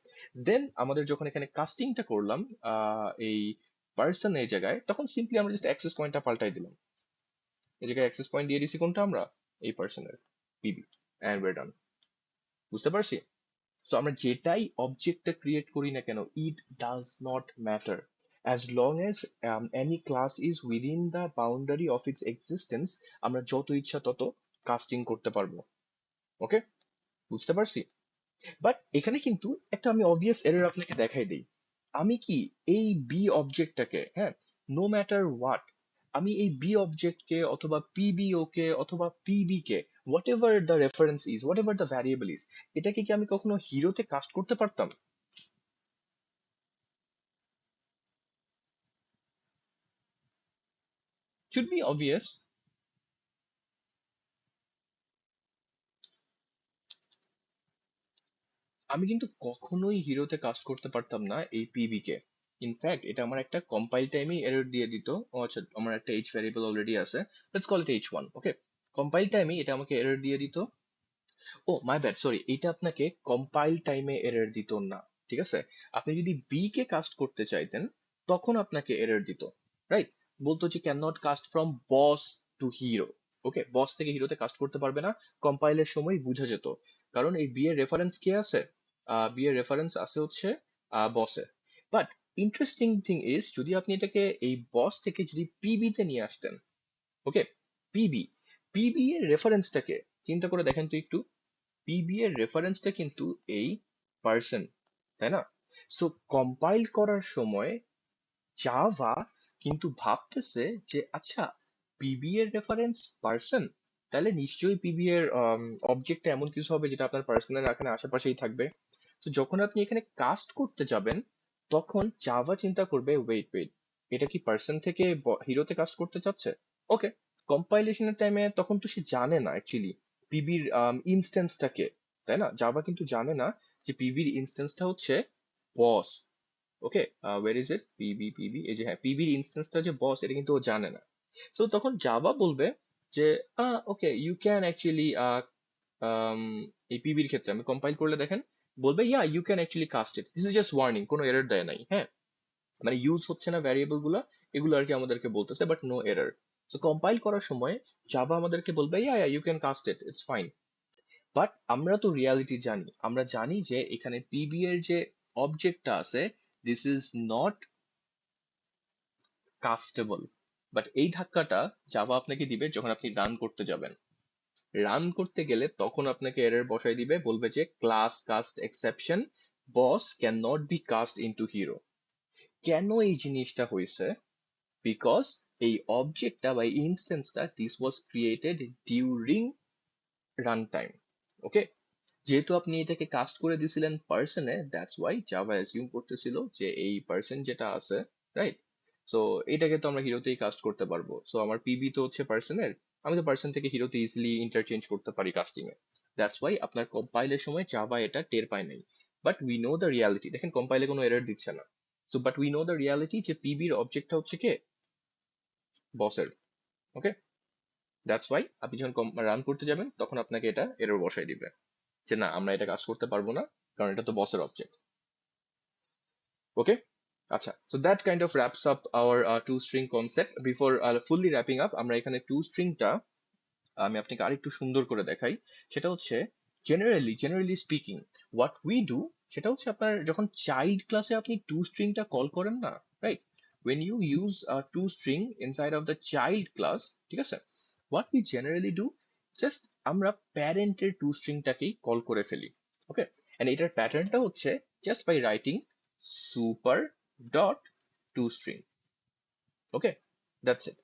দেন আমাদের যখন এখানে কাস্টিংটা করলাম এই পার্সন এই জায়গায়, তখন সিম্পলি আমরা জাস্ট অ্যাক্সেস পয়েন্টটা পাল্টাই দিলাম। এই জায়গায় অ্যাক্সেস পয়েন্ট দিয়ে দিছি কোনটা আমরা, এই পার্সনের পিবি, এন্ড ওয়ে ডান। বুঝতে পারছি? সো আমরা যেটাই অবজেক্টটা ক্রিয়েট করি না কেন, it does not matter, as long age any class is within the boundary of its existence, আমরা যত ইচ্ছা তত কাস্টিং করতে পারবো। ওকে, বুঝতে পারছি? বাট এখানে কিন্তু একটা আমি অবভিয়াস এরর আপনাকে দেখাই দিই। আমি কি এই বি অবজেক্টটাকে, হ্যাঁ, নো ম্যাটার হোয়াট, আমি এই বি অবজেক্টকে অথবা পিবিও কে অথবা PB K, what ever the reference is, what ever the variable is, এটাকে কি আমি কখনো হিরোতে কাস্ট করতে পারতাম? Should be obvious. আমি কিন্তু কখনোই হিরোতে কাস্ট করতে পারতাম না এই পিবি কে। ইনফ্যাক্ট এটা আমার একটা কম্পাইল টাইমেই এরর দিয়ে দিত। ও আচ্ছা, আমার একটা এইচ ভ্যারিয়েবল অলরেডি আছে, let's call it H one. Okay, compile টাইমে এটা আমাকে এরর দিয়ে দিত। ও মাই ব্যাড, সরি, এটা আপনাকে কম্পাইল টাইমে এরর দিত না। ঠিক আছে, আপনি যদি বি কে কাস্ট করতে চাইতেন তখন আপনাকে এরর দিত, রাইট? বলতো যে cannot cast from boss to hero. Okay, boss থেকে হিরোতে কাস্ট করতে পারবে না, কম্পাইলের সময় বুঝা যেত। কারণ এই বি এর রেফারেন্স কে আছে, বি এর রেফারেন্স আছে হচ্ছে বসে। বাট ইন্টারেস্টিং থিং ইজ, যদি আপনি এটাকে এই বস থেকে যদি পিবি তে নিয়ে আসতেন, ওকে, পিবি, পিবি এর রেফারেন্সটাকে চিন্তা করে দেখেন তো একটু, পিবি এর রেফারেন্সটা কিন্তু এই পার্সন, তাই না? সো কম্পাইল করার সময় জাভা কিন্তু ভাবতেছে যে আচ্ছা, পিবি এর রেফারেন্স পার্সন, তাহলে নিশ্চয়ই পিবি এর অবজেক্টটা এমন কিছু হবে যেটা আপনার পার্সনের এখানে আশেপাশেই থাকবে। তো যখন আপনি এখানে কাস্ট করতে যাবেন, তখন জাভা চিন্তা করবে ওয়েট ওয়েট, এটা কি পার্সন থেকে হিরোতে কাস্ট করতে চাচ্ছে? ওকে, কম্পাইলেশনের টাইমে তখন তো সে জানে না অ্যাকচুয়ালি পিবির ইনস্ট্যান্সটাকে, তাই না? জাভা কিন্তু জানে না যে পিবির ইনস্ট্যান্সটা হচ্ছে boss. Okay, where is it, PB, PB, এই যে হ্যাঁ, পিবির ইনস্ট্যান্সটা যে বস, এটা কিন্তু ও জানে না। সো তখন জাভা বলবে যে ওকে, ইউ ক্যান অ্যাকচুয়ালি এই পিবির ক্ষেত্রে আমি কম্পাইল করলে দেখেন, বলবে yeah you can actually cast it, this is just warning, কোনো এরর দেয় নাই, হ্যাঁ, মানে ইউজ হচ্ছে না ভ্যারিয়েবল গুলো, এগুলো আর কি আমাদেরকে বলতেছে, but no error. So compile করার সময় জাভা আমাদেরকে বলবে yeah yeah you can cast it, it's fine. But আমরা তো রিয়ালিটি জানি, আমরা জানি যে এখানে পিবি এর যে অবজেক্টটা আছে, দিস ইজ নট কাস্টেবল। বাট এই ধাক্কাটা জাভা আপনাকে দিবে যখন আপনি রান করতে যাবেন। রান করতে গেলে তখন আপনাকে এরর বসাই দিবে, বলবে যে class cast exception, boss cannot be cast into hero. কেন এই জিনিসটা হয়েছে? বিকজ এই অবজেক্টটা বা ইনস্ট্যান্সটা this was created during run time. Okay, যেহেতু আপনি এটাকে কাস্ট করে দিছিলেন পার্সনে, দ্যাটস ওয়াই জাভা অ্যাজিউম করতেছিল যে এই পার্সন যেটা আছে, রাইট, সো এটাকে তো আমরা হিরোতেই কাস্ট করতে পারবো। সো আমার পিবি তো হচ্ছে পার্সনের, আমি তো পার্সন থেকে হিরোতে ইজিলি ইন্টারচেঞ্জ করতে পারি কাস্টিং এ। দ্যাটস ওয়াই আপনার কম্পাইলের সময় জাভা এটা টের পায় নাই। But we know the reality, দেখেন কম্পাইলে কোনো এরর দিচ্ছে না। So but we know the reality যে পিবির অবজেক্টটা হচ্ছে কে, বসের। ওকে, দ্যাটস ওয়াই আপনি যখন রান করতে যাবেন তখন আপনাকে এটা এরর বসাই দিবে যে না, আমরা এটা কাজ করতে পারবো না, কারণ এটা তো বসের অবজেক্ট। ওকে, আচ্ছা, so that kind of wraps up our two string concept. Before fully wrapping up, আমরা এখানে টু স্ট্রিংটা আমি আপনাকে আরেকটু সুন্দর করে দেখাই। সেটা হচ্ছে generally speaking what we do, সেটা হচ্ছে আপনার যখন চাইল্ড ক্লাসে আপনি টু স্ট্রিংটা কল করেন না, right, when you use a to string inside of the child class, ঠিক আছে, what we generally do, just আমরা প্যারেন্টের টু স্ট্রিংটাকেই কল করে ফেলি। ওকে, এন্ড এটার প্যাটার্নটা হচ্ছে just by writing super dot to string. Okay, that's it.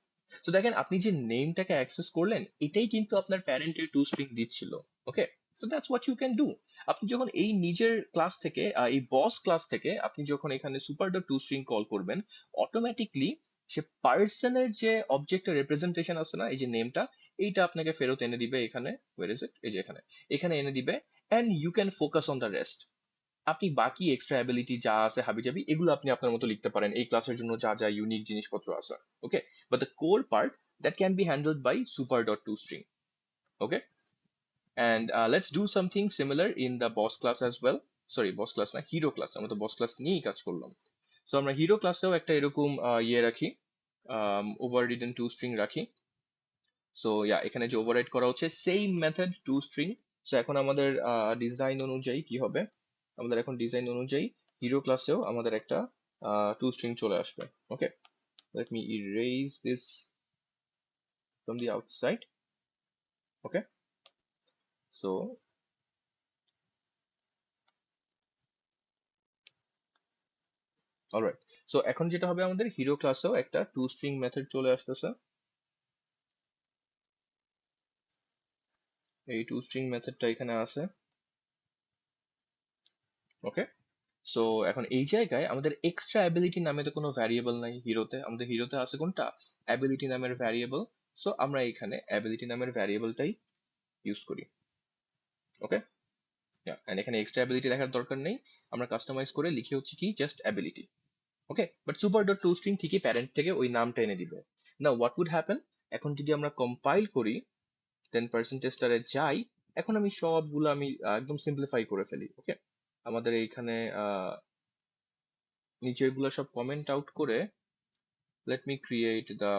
তো দেখেন আপনি যে নেমটাকে অ্যাক্সেস করলেন, এটাই কিন্তু আপনার প্যারেন্টের টু স্ট্রিং দিচ্ছিল। Okay, so that's what you can do. আপনি যখন এই নিজের ক্লাস থেকে এই বস ক্লাস থেকে আপনি যখন এখানে super dot to string call করবেন, অটোমেটিকলি সে পার্সনের যে অবজেক্টের রিপ্রেজেন্টেশন আছে না, এই যে নেমটা, এইটা আপনাকে ফেরত এনে দিবে এখানে, ওয়ের ইজ ইট, এই যে এখানে, এখানে এনে দিবে, and you can focus on the rest. আপনি বাকি এক্সট্রা অ্যাবিলিটি যা আছে হাবিজাবি এগুলো আপনি আপনার মতো লিখতে পারেন, এই ক্লাসের জন্য যা যা ইউনিক জিনিসপত্র আছে। Okay, but the core part that can be handled by super dot to string. Okay, and let's do something similar in the boss class as well. Sorry, boss class না, হিরো ক্লাস। আমরা তো বস ক্লাস নিয়েই কাজ করলাম। সো আমরা হিরো ক্লাসেও একটা এরকম ইয়ে রাখি, ওভার রিডেন টু স্ট্রিং রাখি। সো ইয়া, এখানে যে ওভাররাইড করা হচ্ছে same method two string. So এখন আমাদের ডিজাইন অনুযায়ী কি হবে, আমাদের এখন ডিজাইন অনুযায়ী হিরো ক্লাসেও আমাদের একটা টু স্ট্রিং চলে আসবে। ওকে, let me erase this from the outside. Okay, so alright, so এখন যেটা হবে, আমাদের হিরো ক্লাসেও একটা টু স্ট্রিং মেথড চলে আসতেছে। এই টু স্ট্রিং মেথডটা এখানে আছে। ওকে, সো এখন এই জায়গায় আমাদের এক্সট্রা অ্যাবিলিটি নামে তো কোনো ভ্যারিয়েবল নাই হিরোতে, আমাদের হিরোতে আছে কোনটা, অ্যাবিলিটি নামের ভ্যারিয়েবল। সো আমরা এখানে অ্যাবিলিটি নামের ভ্যারিয়েবলটাই ইউজ করি। ওকে, এন্ড এখানে এক্সট্রা অ্যাবিলিটি লেখার দরকার নেই, আমরা কাস্টমাইজ করে লিখে হচ্ছে কি just ability. Okay, but super dot to string ঠিকই প্যারেন্ট থেকে ওই নামটা এনে দিবে। না হোয়াট উড হ্যাপেন, এখন যদি আমরা কম্পাইল করি দেন পার্সেন্টেজটারে যাই, এখন আমি সবগুলো আমি একদম সিম্পলিফাই করে ফেলি। ওকে, আমাদের এইখানে নিচের গুলো সব কমেন্ট আউট করে let me create the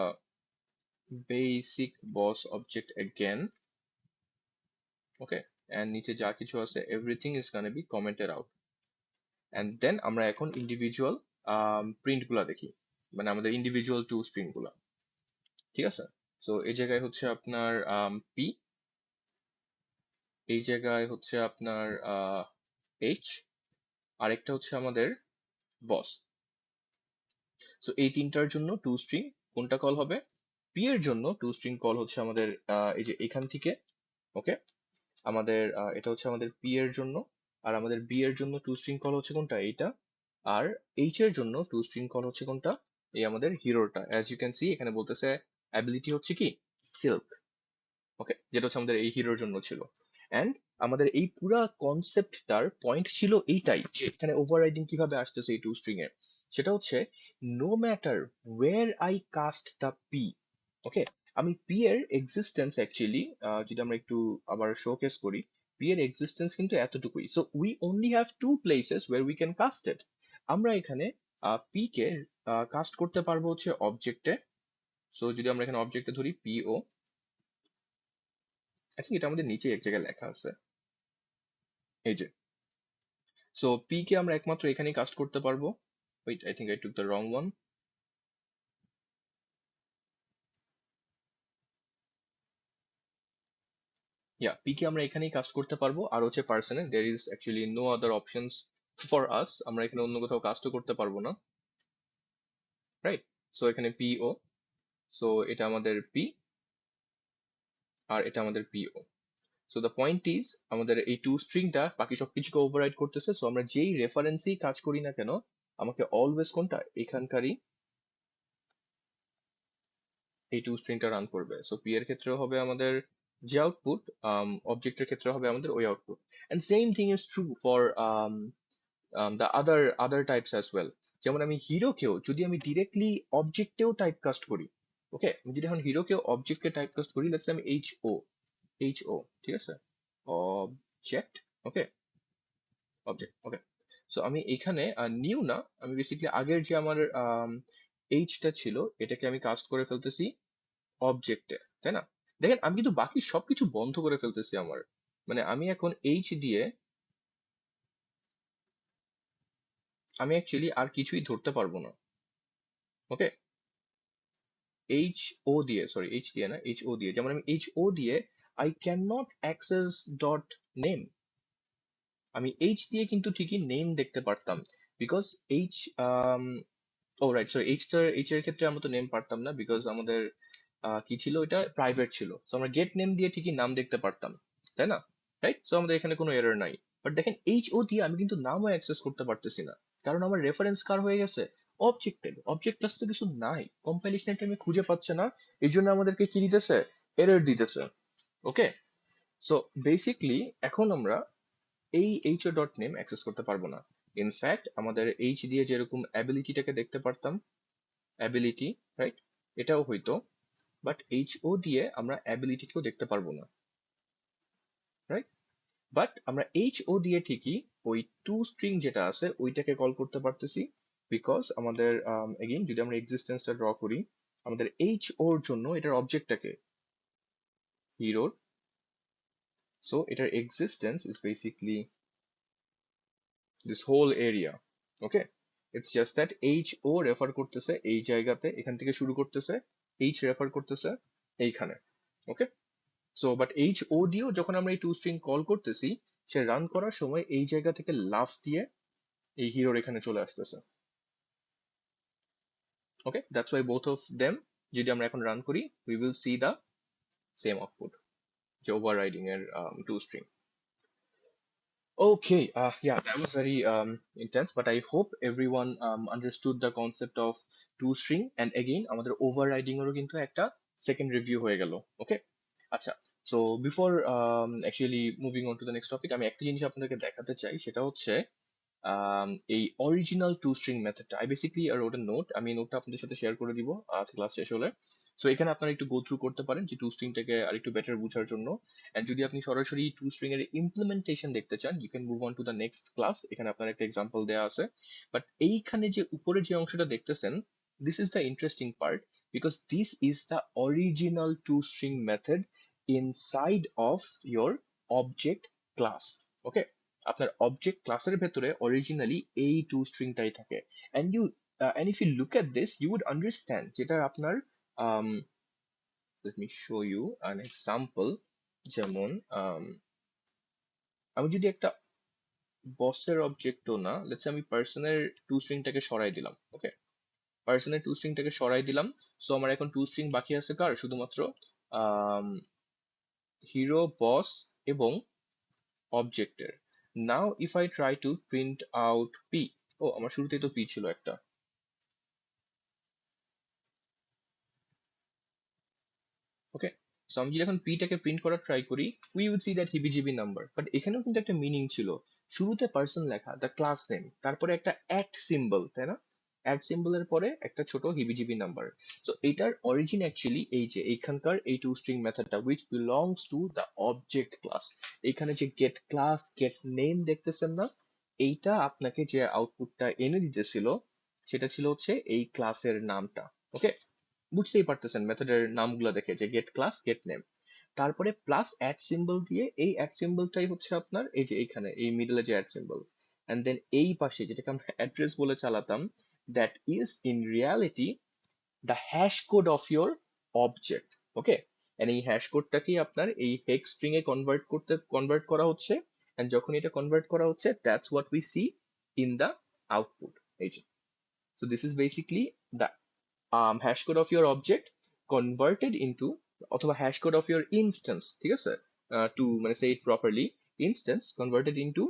basic boss object again. Okay, and নিচে যা কিছু আছে everything is gonna be commented out, and then আমরা এখন ইন্ডিভিজুয়াল প্রিন্ট গুলা দেখি, মানে আমাদের ইন্ডিভিজুয়াল টু স্ট্রিং গুলা। ঠিক আছে, সো এই জায়গায় হচ্ছে আপনার পি, এই জায়গায় হচ্ছে আপনার এইচ, আরেকটা হচ্ছে আমাদের বস। সো এই তিনটার জন্য টু স্ট্রিং কোনটা কল হবে, পি এর জন্য টু স্ট্রিং কল হচ্ছে আমাদের এই যে এখান থেকে। ওকে, আমাদের এটা হচ্ছে আমাদের পি এর জন্য, আর আমাদের বি এর জন্য টু স্ট্রিং কল হচ্ছে কোনটা, এইটা। আর এইচ এর জন্য টু স্ট্রিং কল হচ্ছে কোনটা, এই আমাদের হিরোটা। অ্যাজ ইউ ক্যান সি এখানে বলতেছে অ্যাবিলিটি হচ্ছে কি সিল্ক। ওকে, যেটা হচ্ছে আমাদের এই হিরোর জন্য ছিল। অ্যান্ড আমাদের এই পুরা কনসেপ্টটার পয়েন্ট ছিল এইটাই, যে এখানে ওভাররাইডিং কিভাবে আসতেছে এই টু স্ট্রিং এ, সেটা হচ্ছে no matter where I cast the P. Okay, আমি পি এর এক্সিস্টেন্স অ্যাকচুয়ালি যদি আমরা একটু আবার শোকেস করি, পি এর এক্সিস্টেন্স কিন্তু এতটুকুই। So we only have two places where we can cast it. আমরা এখানে পি কে কাস্ট করতে পারবো হচ্ছে অবজেক্টে। সো যদি আমরা এখানে অবজেক্টে ধরি পিও, আই থিঙ্ক এটা আমাদের নিচে এক জায়গায় লেখা আছে, এই যে। সো পি কে আমরা একমাত্র এখানেই কাস্ট করতে পারবো। Wait, I think I took the wrong one. Yeah, P কে আমরা এখানেই কাস্ট করতে পারবো, আর হচ্ছে পার্সনে there is actually no other options for us, আমরা এখানে অন্য কোথাও কাস্টও করতে পারবো না, রাইট। সো এখানে পিও, সো এটা আমাদের পি, আর এটা আমাদের পিও। সো দ্য পয়েন্ট ইজ আমাদের এই টু স্ট্রিংটা বাকি সবকিছুকে ওভাররাইড করতেছে। সো আমরা যেই রেফারেন্সেই কাজ করি না কেন, আমাকে অলওয়েজ কোনটা এখানকারই এই টু স্ট্রিংটা রান করবে। সো পি এর ক্ষেত্রেও হবে আমাদের যে আউটপুট, অবজেক্টের ক্ষেত্রে হবে আমাদের ওই output. And same thing is true for the other types as well. যেমন আমি হিরোকেও যদি আমি ডিরেক্টলি অবজেক্টেও টাইপ কাস্ট করি, ওকে, আমি যদি এখন হিরোকেও অবজেক্টকে টাইপ কাস্ট করি, লেটস আমি এইচ ও, ঠিক আছে, অবজেক্ট। ওকে, অবজেক্ট। ওকে, সো আমি এখানে নিউ না, আমি বেসিক্যালি আগের যে আমার এইচটা ছিল এটাকে আমি কাস্ট করে ফেলতেছি অবজেক্টে, তাই না? দেখেন আমি কিন্তু বাকি সবকিছু বন্ধ করে ফেলতেছি আমার, মানে আমি এখন এইচ দিয়ে আমি অ্যাকচুয়ালি আর কিছুই ধরতে পারবো না। ওকে, এইচ ও দিয়ে, সরি এইচ দিয়ে না, এইচ ও দিয়ে, যেমন আমি এইচ ও দিয়ে I can not access dot name, আমি এইচ দিয়ে কিন্তু ঠিকই নেম দেখতে পারতাম, because H, oh right, sorry H এর ক্ষেত্রে আমরা তো নেম পারতাম না, বিকজ আমাদের কি ছিল, এটা প্রাইভেট ছিল। তো আমরা গেট নেম দিয়ে ঠিকই নাম দেখতে পারতাম, তাই না? রাইট, সো আমাদের এখানে কোনো এরর নাই। বাট দেখেন এইচ ও দিয়ে আমি কিন্তু নামও অ্যাক্সেস করতে পারতেছি না, কারণ আমার রেফারেন্স কার হয়ে গেছে, অবজেক্টেড। অবজেক্ট ক্লাস তো কিছু নাই, কম্পাইলেশন টাইমে খুঁজে পাচ্ছে না, এই জন্য আমাদেরকে কি দিতেছে, এরর দিতেছে। ওকে, সো বেসিকলি এখন আমরা এই এইচ ডট নেম অ্যাক্সেস করতে পারবো না। ইনফ্যাক্ট আমাদের এইচ দিয়ে যেরকম অ্যাবিলিটিটাকে দেখতে পারতাম, অ্যাবিলিটি, রাইট, এটাও হইতো, বাট এইচ ও দিয়ে আমরা অ্যাবিলিটিকেও দেখতে পারবো না, রাইট। বাট আমরা এইচ ও দিয়ে ঠিকই ওই টু স্ট্রিং যেটা আছে ওইটাকে কল করতে পারতেছি, বিকজ আমাদের এগেইন যদি আমরা এক্সিস্টেন্সটা ড্র করি, আমাদের এইচ ওর জন্য এটার অবজেক্টটাকে হিরোর, সো এটার existence is basically this whole area. Okay, it's just that H O refer করতেছে এই জায়গাতে, এখান থেকে শুরু করতেছে, এইচ রেফার করতেছে এইখানে। ওকে, সো বাট এইচ ও দিয়েও যখন আমরা এই টু স্ট্রিং কল করতেছি, সে রান করার সময় এই জায়গা থেকে লাফ দিয়ে এই হিরোর এখানে চলে আসতেছে। Okay, that's why both of them যদি আমরা এখন রান করি, we will see the same output, যে ওভাররাইডিং এর to string. Okay, yeah, that was very intense, but I hope everyone understood the concept of two string. And again, আমাদের overriding এরও কিন্তু একটা second review হয়ে গেল। Okay, আচ্ছা, so before actually moving on to the next topic, আমি একটা জিনিস আপনাদেরকে দেখাতে চাই, সেটা হচ্ছে এই অরিজিনাল টু স্ট্রিং মেথডটা। I basically wrote a note, আমি নোটটা আপনাদের সাথে শেয়ার করে দিব আজ ক্লাস শেষ হলে। সো এখানে আপনারা একটু গো থ্রু করতে পারেন যে টু স্ট্রিংটাকে আর একটু বেটার বোঝার জন্য। এন্ড যদি আপনি সরাসরি টু স্ট্রিং এর ইমপ্লিমেন্টেশন দেখতে চান, you can move on to the next class, এখানে আপনার একটা এক্সাম্পল দেওয়া আছে। বাট এইখানে যে উপরে যে অংশটা দেখতেছেন, this is the interesting part, because this is the original to string method inside of your object class. Okay, আপনার অবজেক্ট ক্লাসের ভেতরে অরিজিনালি এই টু স্ট্রিংটাই থাকে। And you and if you look at this, you would understand যেটা আপনার let me show you an example. যেমন আমি যদি একটা বসের অবজেক্টও না, লেটস আমি পার্সনের টু স্ট্রিংটাকে সরাই দিলাম। ওকে, পার্সনের টু স্ট্রিংটাকে সরাই দিলাম। সো আমার এখন টু স্ট্রিং বাকি আছে কার, শুধুমাত্র হিরো, বস এবং অবজেক্টের। Now if I try to print out P, ও আমার শুরুতেই তো পি ছিল একটা। ওকে, সো আমি যদি এখন পিটাকে প্রিন্ট করার ট্রাই করি, উই উইল সি দ্যাট হিবিজিবি নাম্বার। বাট এখানেও কিন্তু একটা মিনিং ছিল, শুরুতে পার্সন লেখা, দ্য ক্লাস নেম, তারপরে একটা অ্যাট সিম্বল, তাই না? অ্যাট সিম্বলের পরে একটা ছোট হিবিজিবি নাম্বার। সো এটার অরিজিন অ্যাকচুয়ালি এই যে এইখানকার এই টু স্ট্রিং মেথডটা, which belongs to the object class. এখানে যে গেট ক্লাস, গেট নেম দেখতেছেন না, এইটা আপনাকে যে আউটপুটটা এনে দিতেছিল, সেটা ছিল হচ্ছে এই ক্লাসের নামটা। ওকে, বুঝতেই পারতেছেন মেথডের নামগুলো দেখে, যে গেট ক্লাস, গেট নেম, তারপরে প্লাস অ্যাড সিম্বল দিয়ে, এই অ্যাড সিম্বলটাই হচ্ছে আপনার এই যে এইখানে এই মিডলে যে অ্যাড সিম্বল, এন্ড দেন এই পাশে যেটাকে আমরা অ্যাড্রেস বলে চালাতাম, that is in reality the hash code of your object. Okay, and এই হ্যাশ কোডটাকেই আপনার এই হেক্স স্ট্রিং এ কনভার্ট করা হচ্ছে, এন্ড যখন এটা কনভার্ট করা হচ্ছে, that's what we see in the output. এই যে, so this is basically the hash code of your object converted into, অথবা hash code of your instance, ঠিক আছে, to মানে say it properly, instance converted into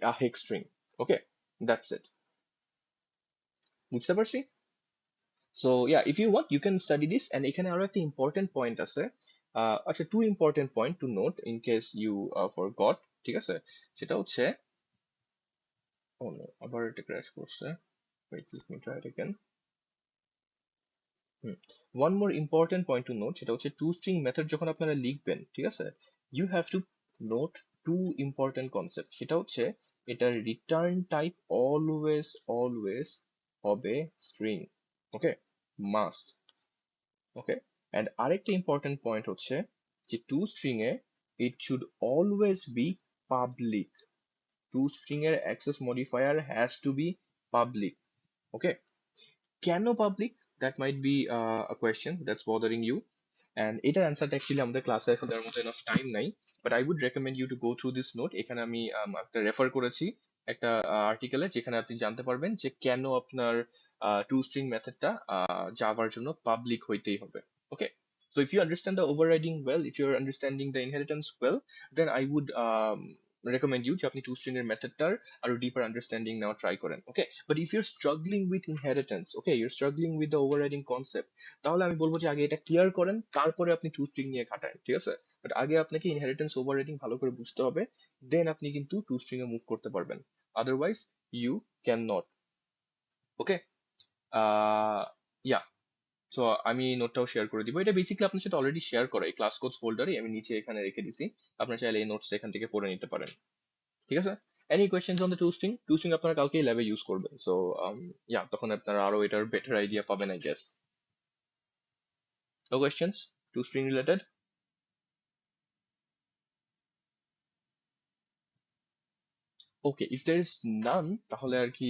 a hex string. Okay, that's it, বুঝতে পারছি? So yeah, if you want you can study this, and এখানে আরো একটা ইম্পর্টেন্ট পয়েন্ট আছে। আচ্ছা, two important point to note in case you forgot, ঠিক আছে? সেটা হচ্ছে, ও নো, আবার এটা ক্র্যাশ করছে, wait, let me try it again. One more important point to note, সেটা হচ্ছে টু স্ট্রিং মেথড যখন আপনারা লিখবেন, ঠিক আছে, you have to note two important concept. সেটা হচ্ছে এটার রিটার্ন টাইপ অলওয়েজ অলওয়েজ হবে string. Okay, must. Okay, and আরেকটা ইম্পর্টেন্ট পয়েন্ট হচ্ছে যে টু স্ট্রিং এ it should always be public. To string এর access modifier has to be public. Okay, কেন public? That might be a question that's bothering you, and এটার অ্যান্সারটা অ্যাকচুয়ালি আমাদের ক্লাসে এখন দেওয়ার মতো এনাফ টাইম নাই। But I would recommend you to go through this note. এখানে আমি একটা রেফার করেছি একটা আর্টিকেলে, যেখানে আপনি জানতে পারবেন যে কেন আপনার টু স্ট্রিং মেথডটা জাভার জন্য পাবলিক হইতেই হবে। ওকে, so if you understand the overriding well, if you're understanding the inheritance well, then I would recommend you যে আপনি টু স্ট্রিং এর মেথডটার আরো ডিপার আন্ডারস্ট্যান্ডিং নেওয়া ট্রাই করেন। Okay, but if you're struggling with inheritance, okay, you're struggling with the overriding concept, তাহলে আমি বলবো যে আগে এটা ক্লিয়ার করেন, তারপরে আপনি টু স্ট্রিং নিয়ে খাটান, ঠিক আছে? বাট আগে আপনাকে ইনহেরিটেন্স ওভাররাইডিং ভালো করে বুঝতে হবে, দেন আপনি কিন্তু টু স্ট্রিং এ মুভ করতে পারবেন, otherwise you can not. Okay, yeah, so আমি নোটটাও শেয়ার করে দিব। এটা বেসিক্যালি আপনার সাথে অলরেডি শেয়ার করা, এই ক্লাস কোডস ফোল্ডারে আমি নিচে এখানে রেখে দিছি, আপনারা চাইলে এই নোটস এখান থেকে পড়ে নিতে পারেন, ঠিক আছে? Any questions on the two string? Two string আপনারা কালকেই ল্যাবে ইউজ করবেন, সো ইয়া, তখন আপনারা আরো এটার বেটার আইডিয়া পাবেন, I guess. No questions to string related? Okay, if there is none, তাহলে আর কি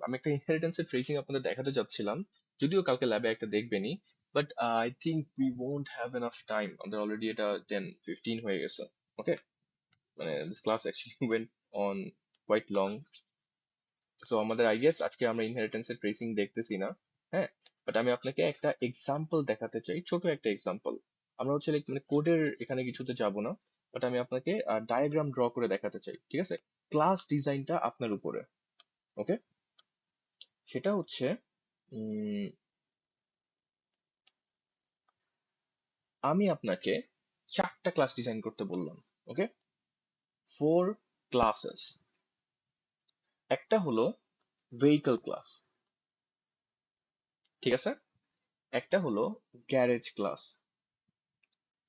আমি একটা ইনহেরিটেন্সের ট্রেসিং আপনাদের দেখাতে যাচ্ছিলাম, যদিও কালকে ল্যাবে একটা দেখবেনই, but I think we won't have enough time, আমাদের অলরেডি এটা 10:15 হয়ে গেছে। ওকে, মানে this class actually went on quite long, so আমাদের আই গেস আজকে আমরা ইনহেরিটেন্সের ট্রেসিং দেখতেছি না, হ্যাঁ, বাট আমি আপনাকে একটা এক্সাম্পল দেখাতে চাই, ছোট একটা এক্সাম্পল। আমরা হচ্ছে মানে কোডের এখানে কিছুতে যাব না, বাট আমি আপনাকে ডায়াগ্রাম ড্র করে দেখাতে চাই, ঠিক আছে? ক্লাস ডিজাইনটা আপনার উপরে। ওকে, সেটা হচ্ছে উম, আমি আপনাকে 4টা ক্লাস ডিজাইন করতে বললাম। ওকে, 4 ক্লাসেস। একটা হলো ভেহিকল ক্লাস, ঠিক আছে? একটা হলো গ্যারেজ ক্লাস,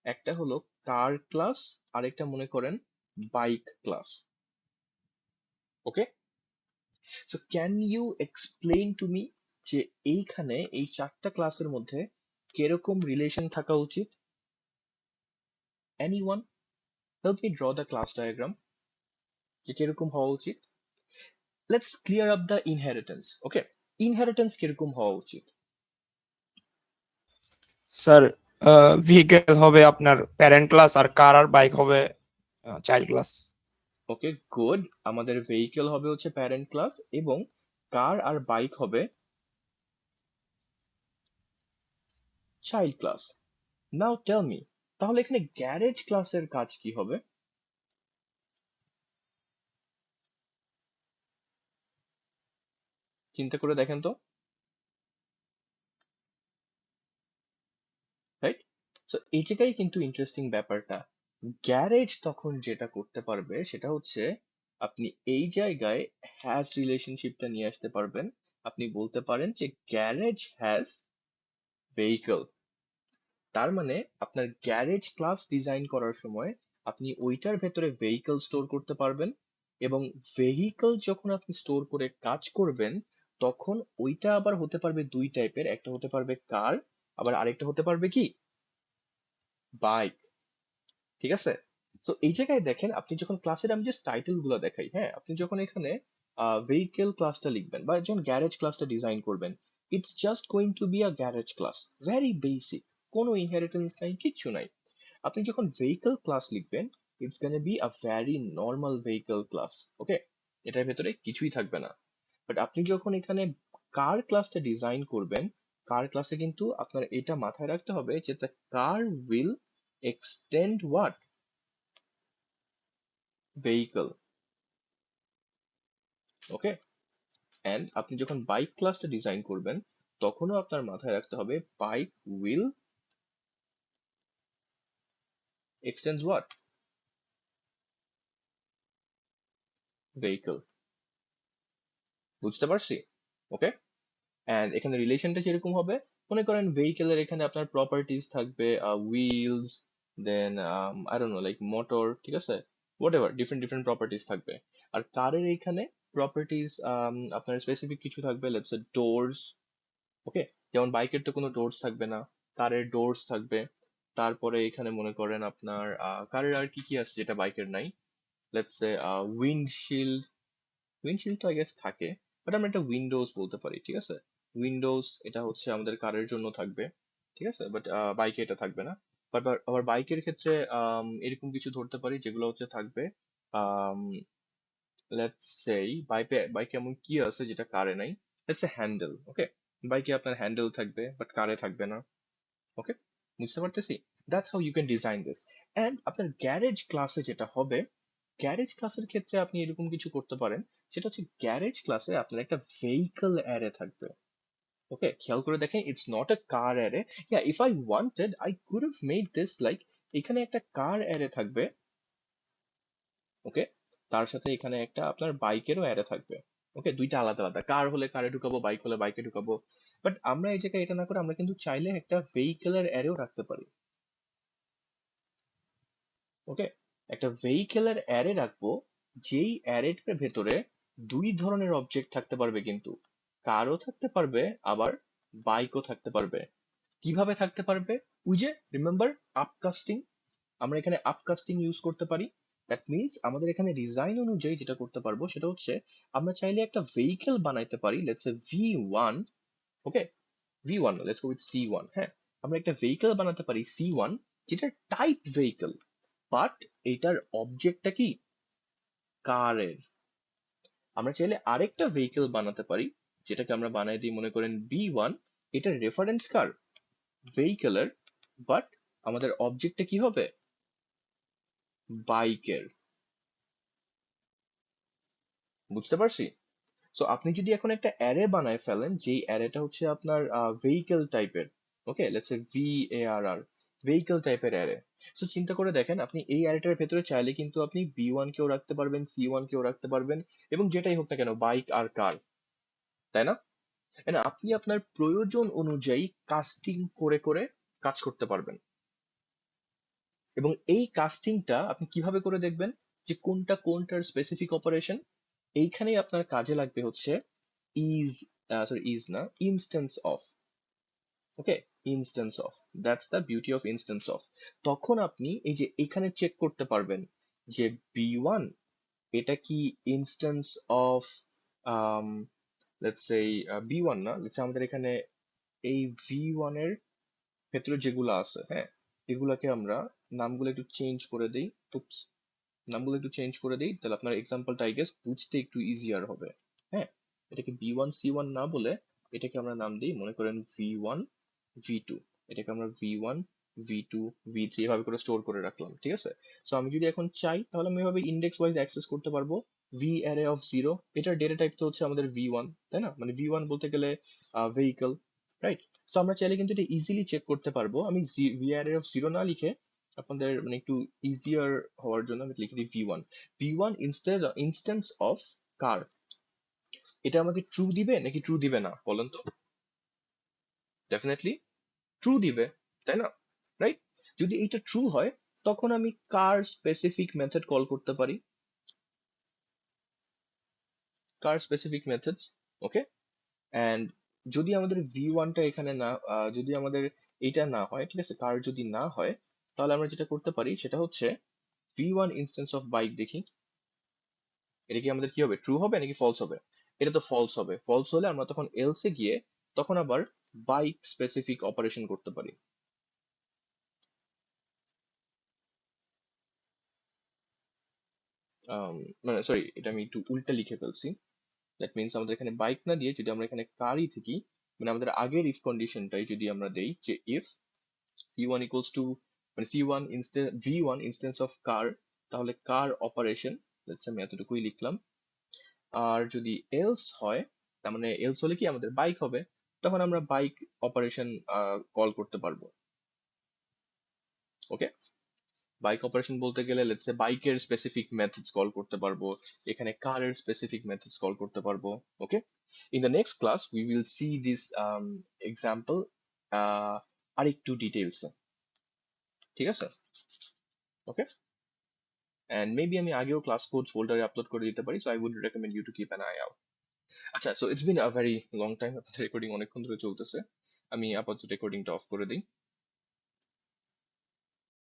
একটা হলো কার ক্লাস, আর একটা মনে করেন bike class. Okay, so can you explain to me যে এইখানে এই 4টা ক্লাসের মধ্যে কিরকম রিলেশন থাকা উচিত? Anyone help me draw the class diagram, যে কিরকম হওয়া উচিত? Let's clear up the inheritance. Okay, inheritance কিরকম হওয়া উচিত? স্যার, ভেহিকেল হবে আপনার প্যারেন্ট ক্লাস, আর কার আর বাইক হবে চাইল্ড ক্লাস। ওকে, গুড, আমাদের ভেহিকেল হবে হচ্ছে প্যারেন্ট ক্লাস, এবং কার আর বাইক হবে চাইল্ড ক্লাস। নাও টেল মি, তাহলে এখানে গ্যারেজ ক্লাসের কাজ কি হবে? চিন্তা করে দেখেন তো, রাইট? সো এই জায়গায় কিন্তু ইন্টারেস্টিং ব্যাপারটা, গ্যারেজ তখন যেটা করতে পারবে সেটা হচ্ছে আপনি এই জায়গায় হ্যাজ রিলেশনশিপটা নিয়ে আসতে পারবেন। আপনি বলতে পারেন যে গ্যারেজ হ্যাজ ভেহিকল, তার মানে আপনার গ্যারেজ ক্লাস ডিজাইন করার সময় আপনি ওইটার ভেতরে ভেহিকল স্টোর করতে পারবেন, এবং ভেহিকল যখন আপনি স্টোর করে কাজ করবেন, তখন ওইটা আবার হতে পারবে দুই টাইপের, একটা হতে পারবে কার, আবার আরেকটা হতে পারবে কি বাইক, ঠিক আছে? সো এই জায়গায় দেখেন, আপনি যখন ক্লাসের, আমি জাস্ট টাইটেল গুলো দেখাই, হ্যাঁ, আপনি যখন এখানে ভেহিকেল ক্লাসটা লিখবেন বা যখন গ্যারেজ ক্লাসটা ডিজাইন করবেন, it's just going to be a garage class, very basic, কোনো ইনহেরিটেন্স নাই, কিচ্ছু নাই। আপনি যখন ভেহিকল ক্লাস লিখবেন, it's gonna be a very normal vehicle class. Okay, এটার ভেতরে কিছুই থাকবে না। বাট আপনি যখন এখানে কার ক্লাসটা ডিজাইন করবেন, কার ক্লাসে কিন্তু আপনার এটা মাথায় রাখতে হবে যে the car will extend what, vehicle. Okay, and আপনি যখন বাইক ক্লাসটা ডিজাইন করবেন, তখনও আপনার মাথায় রাখতে হবে bike will extend what, vehicle. বুঝতে পারছি? ওকে, অ্যান্ড এখানে রিলেশনটা যেরকম হবে, মনে করেন ভেহিকেলের এখানে আপনার প্রপার্টিজ থাকবে, wheels, then I don't know like motor, ঠিক আছে? Whatever, different different properties থাকবে। আর কারের এইখানে প্রপার্টিজ আপনার স্পেসিফিক কিছু থাকবে, লেটস সে ডোরস। ওকে, যেমন বাইকের তো কোনো ডোরস থাকবে না, কারের ডোরস থাকবে। তারপরে এখানে মনে করেন আপনার কারের আর কি কি আছে যেটা বাইকের নাই, লেটস সে উইন্ডশিল্ড। উইন্ডশিল্ড তো আই গেস থাকে, বাট আমরা একটা উইন্ডোজ বলতে পারি, ঠিক আছে? উইন্ডোজ এটা হচ্ছে আমাদের কারের জন্য থাকবে, ঠিক আছে, বাট বাইকে এটা থাকবে না। বাট আবার বাইকের ক্ষেত্রে এরকম কিছু ধরতে পারি যেগুলো হচ্ছে থাকবে, লেটস সেই বাইকে, বাইকে এমন কি আছে যেটা কারে নাই? Let's say handle. ওকে, বাইকে আপনার হ্যান্ডেল থাকবে, বাট কারে থাকবে না। ওকে, বুঝতে পারতেছি? That's how you can design this. And আপনার গ্যারেজ ক্লাসে যেটা হবে, গ্যারেজ ক্লাসের ক্ষেত্রে আপনি এরকম কিছু করতে পারেন, সেটা হচ্ছে গ্যারেজ ক্লাসে আপনার একটা ভেহিকল অ্যারে থাকবে। ওকে, খেয়াল করে দেখেন, it's not a car array. Yeah, if I wanted I could have made this like, এখানে একটা কার অ্যারে থাকবে। ওকে, তার সাথে এখানে একটা আপনার বাইকেরও অ্যারে থাকবে। ওকে, দুইটা আলাদা আলাদা, কার হলে কারে ঢুকাবো, বাইক হলে বাইকে ঢুকাবো। বাট আমরা এই জায়গায় এটা না করে আমরা কিন্তু চাইলে একটা ভেহিকেলের অ্যারেও রাখতে পারি। ওকে, একটা ভেহিকেলের অ্যারে রাখবো, যেই অ্যারেটার ভেতরে দুই ধরনের অবজেক্ট থাকতে পারবে, কিন্তু কারও থাকতে পারবে, আবার বাইকও থাকতে পারবে। কিভাবে থাকতে পারবে? ওই যে রিমেম্বার আপকাস্টিং, আমরা এখানে আপকাস্টিং ইউজ করতে পারি। দ্যাট মিনস আমাদের এখানে ডিজাইন অনুযায়ী যেটা করতে পারবো সেটা হচ্ছে, আমরা চাইলে একটা ভেহিকেল বানাইতে পারি, let's say V1। Okay, V1 let's go with C1। হ্যাঁ, আমরা একটা ভেহিকেল বানাতে পারি C1, যেটা টাইপ ভেহিকেল, বাট এটার অবজেক্টটা কি? কারের। আমরা চাইলে আরেকটা ভেহিকেল বানাতে পারি, যেটাকে আমরা বানাই দিই মনে করেন B1, এটার রেফারেন্স কার? ভেহিকেলের, বাট আমাদের অবজেক্টটা কি হবে? বাইকের। বুঝতে পারছি? সো আপনি যদি এখন একটা অ্যারে বানায় ফেলেন, যেই অ্যারেটা হচ্ছে আপনার ভেহিকেল টাইপের, okay let's say VARR, vehicle টাইপের অ্যারে। সো চিন্তা করে দেখেন, আপনি এই অ্যারেটার ভেতরে চাইলে কিন্তু আপনি B1 কেও রাখতে পারবেন, C1 কেও রাখতে পারবেন, এবং যেটাই হোক না কেন, বাইক আর কার, তাই না? And আপনি আপনার প্রয়োজন অনুযায়ী কাস্টিং করে করে কাজ করতে পারবেন। এবং এই কাস্টিংটা আপনি কিভাবে করে দেখবেন যে কোনটা কোনটার স্পেসিফিক অপারেশন? এইখানেই আপনার কাজে লাগবে হচ্ছে ইজ, সরি ইজ না, instance of. Okay, instance of, that's the beauty of instance of. তখন আপনি এই যে এখানে চেক করতে পারবেন যে B1 এটা কি instance of, let's say B1 না, লেটস আমাদের এখানে এই V1 এর ভেতরে যেগুলো আছে, হ্যাঁ, এগুলাকে আমরা নামগুলো একটু চেঞ্জ করে দিই। Oops, নামগুলো একটু চেঞ্জ করে দিই, তাহলে আপনার এক্সাম্পলটা আই গেস বুঝতে একটু ইজিয়ার হবে। হ্যাঁ, এটাকে B1 C1 না বলে এটাকে আমরা নাম দিই মনে করেন V1 V2, এটাকে আমরা V1 V2 V3 এভাবে করে স্টোর করে রাখলাম, ঠিক আছে? সো আমি যদি এখন চাই, তাহলে আমি এভাবে ইন্ডেক্স ওয়াইজ অ্যাক্সেস করতে পারবো। V array of 0, এটার ডেটা টাইপ তো হচ্ছে আমাদের V1, তাই না? মানে V1 বলতে গেলে ভেহিকল, রাইট? তো আমরা চাইলে কিন্তু এটা ইজিলি চেক করতে পারবো। আমি V array of 0 না লিখে, আপনাদের মানে একটু ইজিয়ার হওয়ার জন্য আমি লিখে দিই V1 ইনস্ট্যান্স অফ কার। এটা আমাকে ট্রু দিবে নাকি ট্রু দিবে না বলেন তো? ডেফিনেটলি ট্রু দিবে, তাই না? রাইট? যদি এইটা ট্রু হয়, তখন আমি কার স্পেসিফিক মেথড কল করতে পারি, কার স্পেসিফিক মেথডস। ওকে, অ্যান্ড যদি আমাদের V1টা এখানে না, যদি আমাদের এইটা না হয়, ঠিক আছে, কার যদি না হয়, তাহলে আমরা যেটা করতে পারি সেটা হচ্ছে V1 ইনস্ট্যান্স অফ বাইক দেখি, এটা কি আমাদের কি হবে, ট্রু হবে নাকি ফলস হবে? এটা তো ফলস হবে। ফলস হলে আমরা তখন এলসে গিয়ে তখন আবার বাইক স্পেসিফিক অপারেশন করতে পারি। মানে সরি, এটা আমি একটু উল্টা লিখে ফেলছি। দ্যাট মিনস আমাদের এখানে বাইক না দিয়ে যদি আমরা এখানে কারই থাকি, মানে আমাদের আগের ইফ কন্ডিশনটাই যদি আমরা দেই যে ইফ C1 ইকুয়ালস টু, মানে C1 instance V1 instance of কার, তাহলে কার অপারেশন, লেটস আমি এতটুকুই লিখলাম। আর যদি এলস হয়, তার মানে এলস হলে কি আমাদের বাইক হবে, তখন আমরা বাইক অপারেশন কল করতে পারবো। ওকে, বাইক অপারেশন বলতে গেলে লেটস সে বাইকের স্পেসিফিক মেথডস কল করতে পারবো, এখানে কারের স্পেসিফিক মেথডস কল করতে পারবো। Okay, in the next class we will see this example আরেকটু ডিটেলস, ঠিক আছে? ওকে, এন্ড মেবি আমি আগেও ক্লাস কোডস ফোল্ডারে আপলোড করে দিতে পারি, so I would recommend you to keep an eye out. আচ্ছা, so it's been a very long time, recording অনেকক্ষণ ধরে চলতেছে, আমি আপাতত রেকর্ডিংটা অফ করে দিই।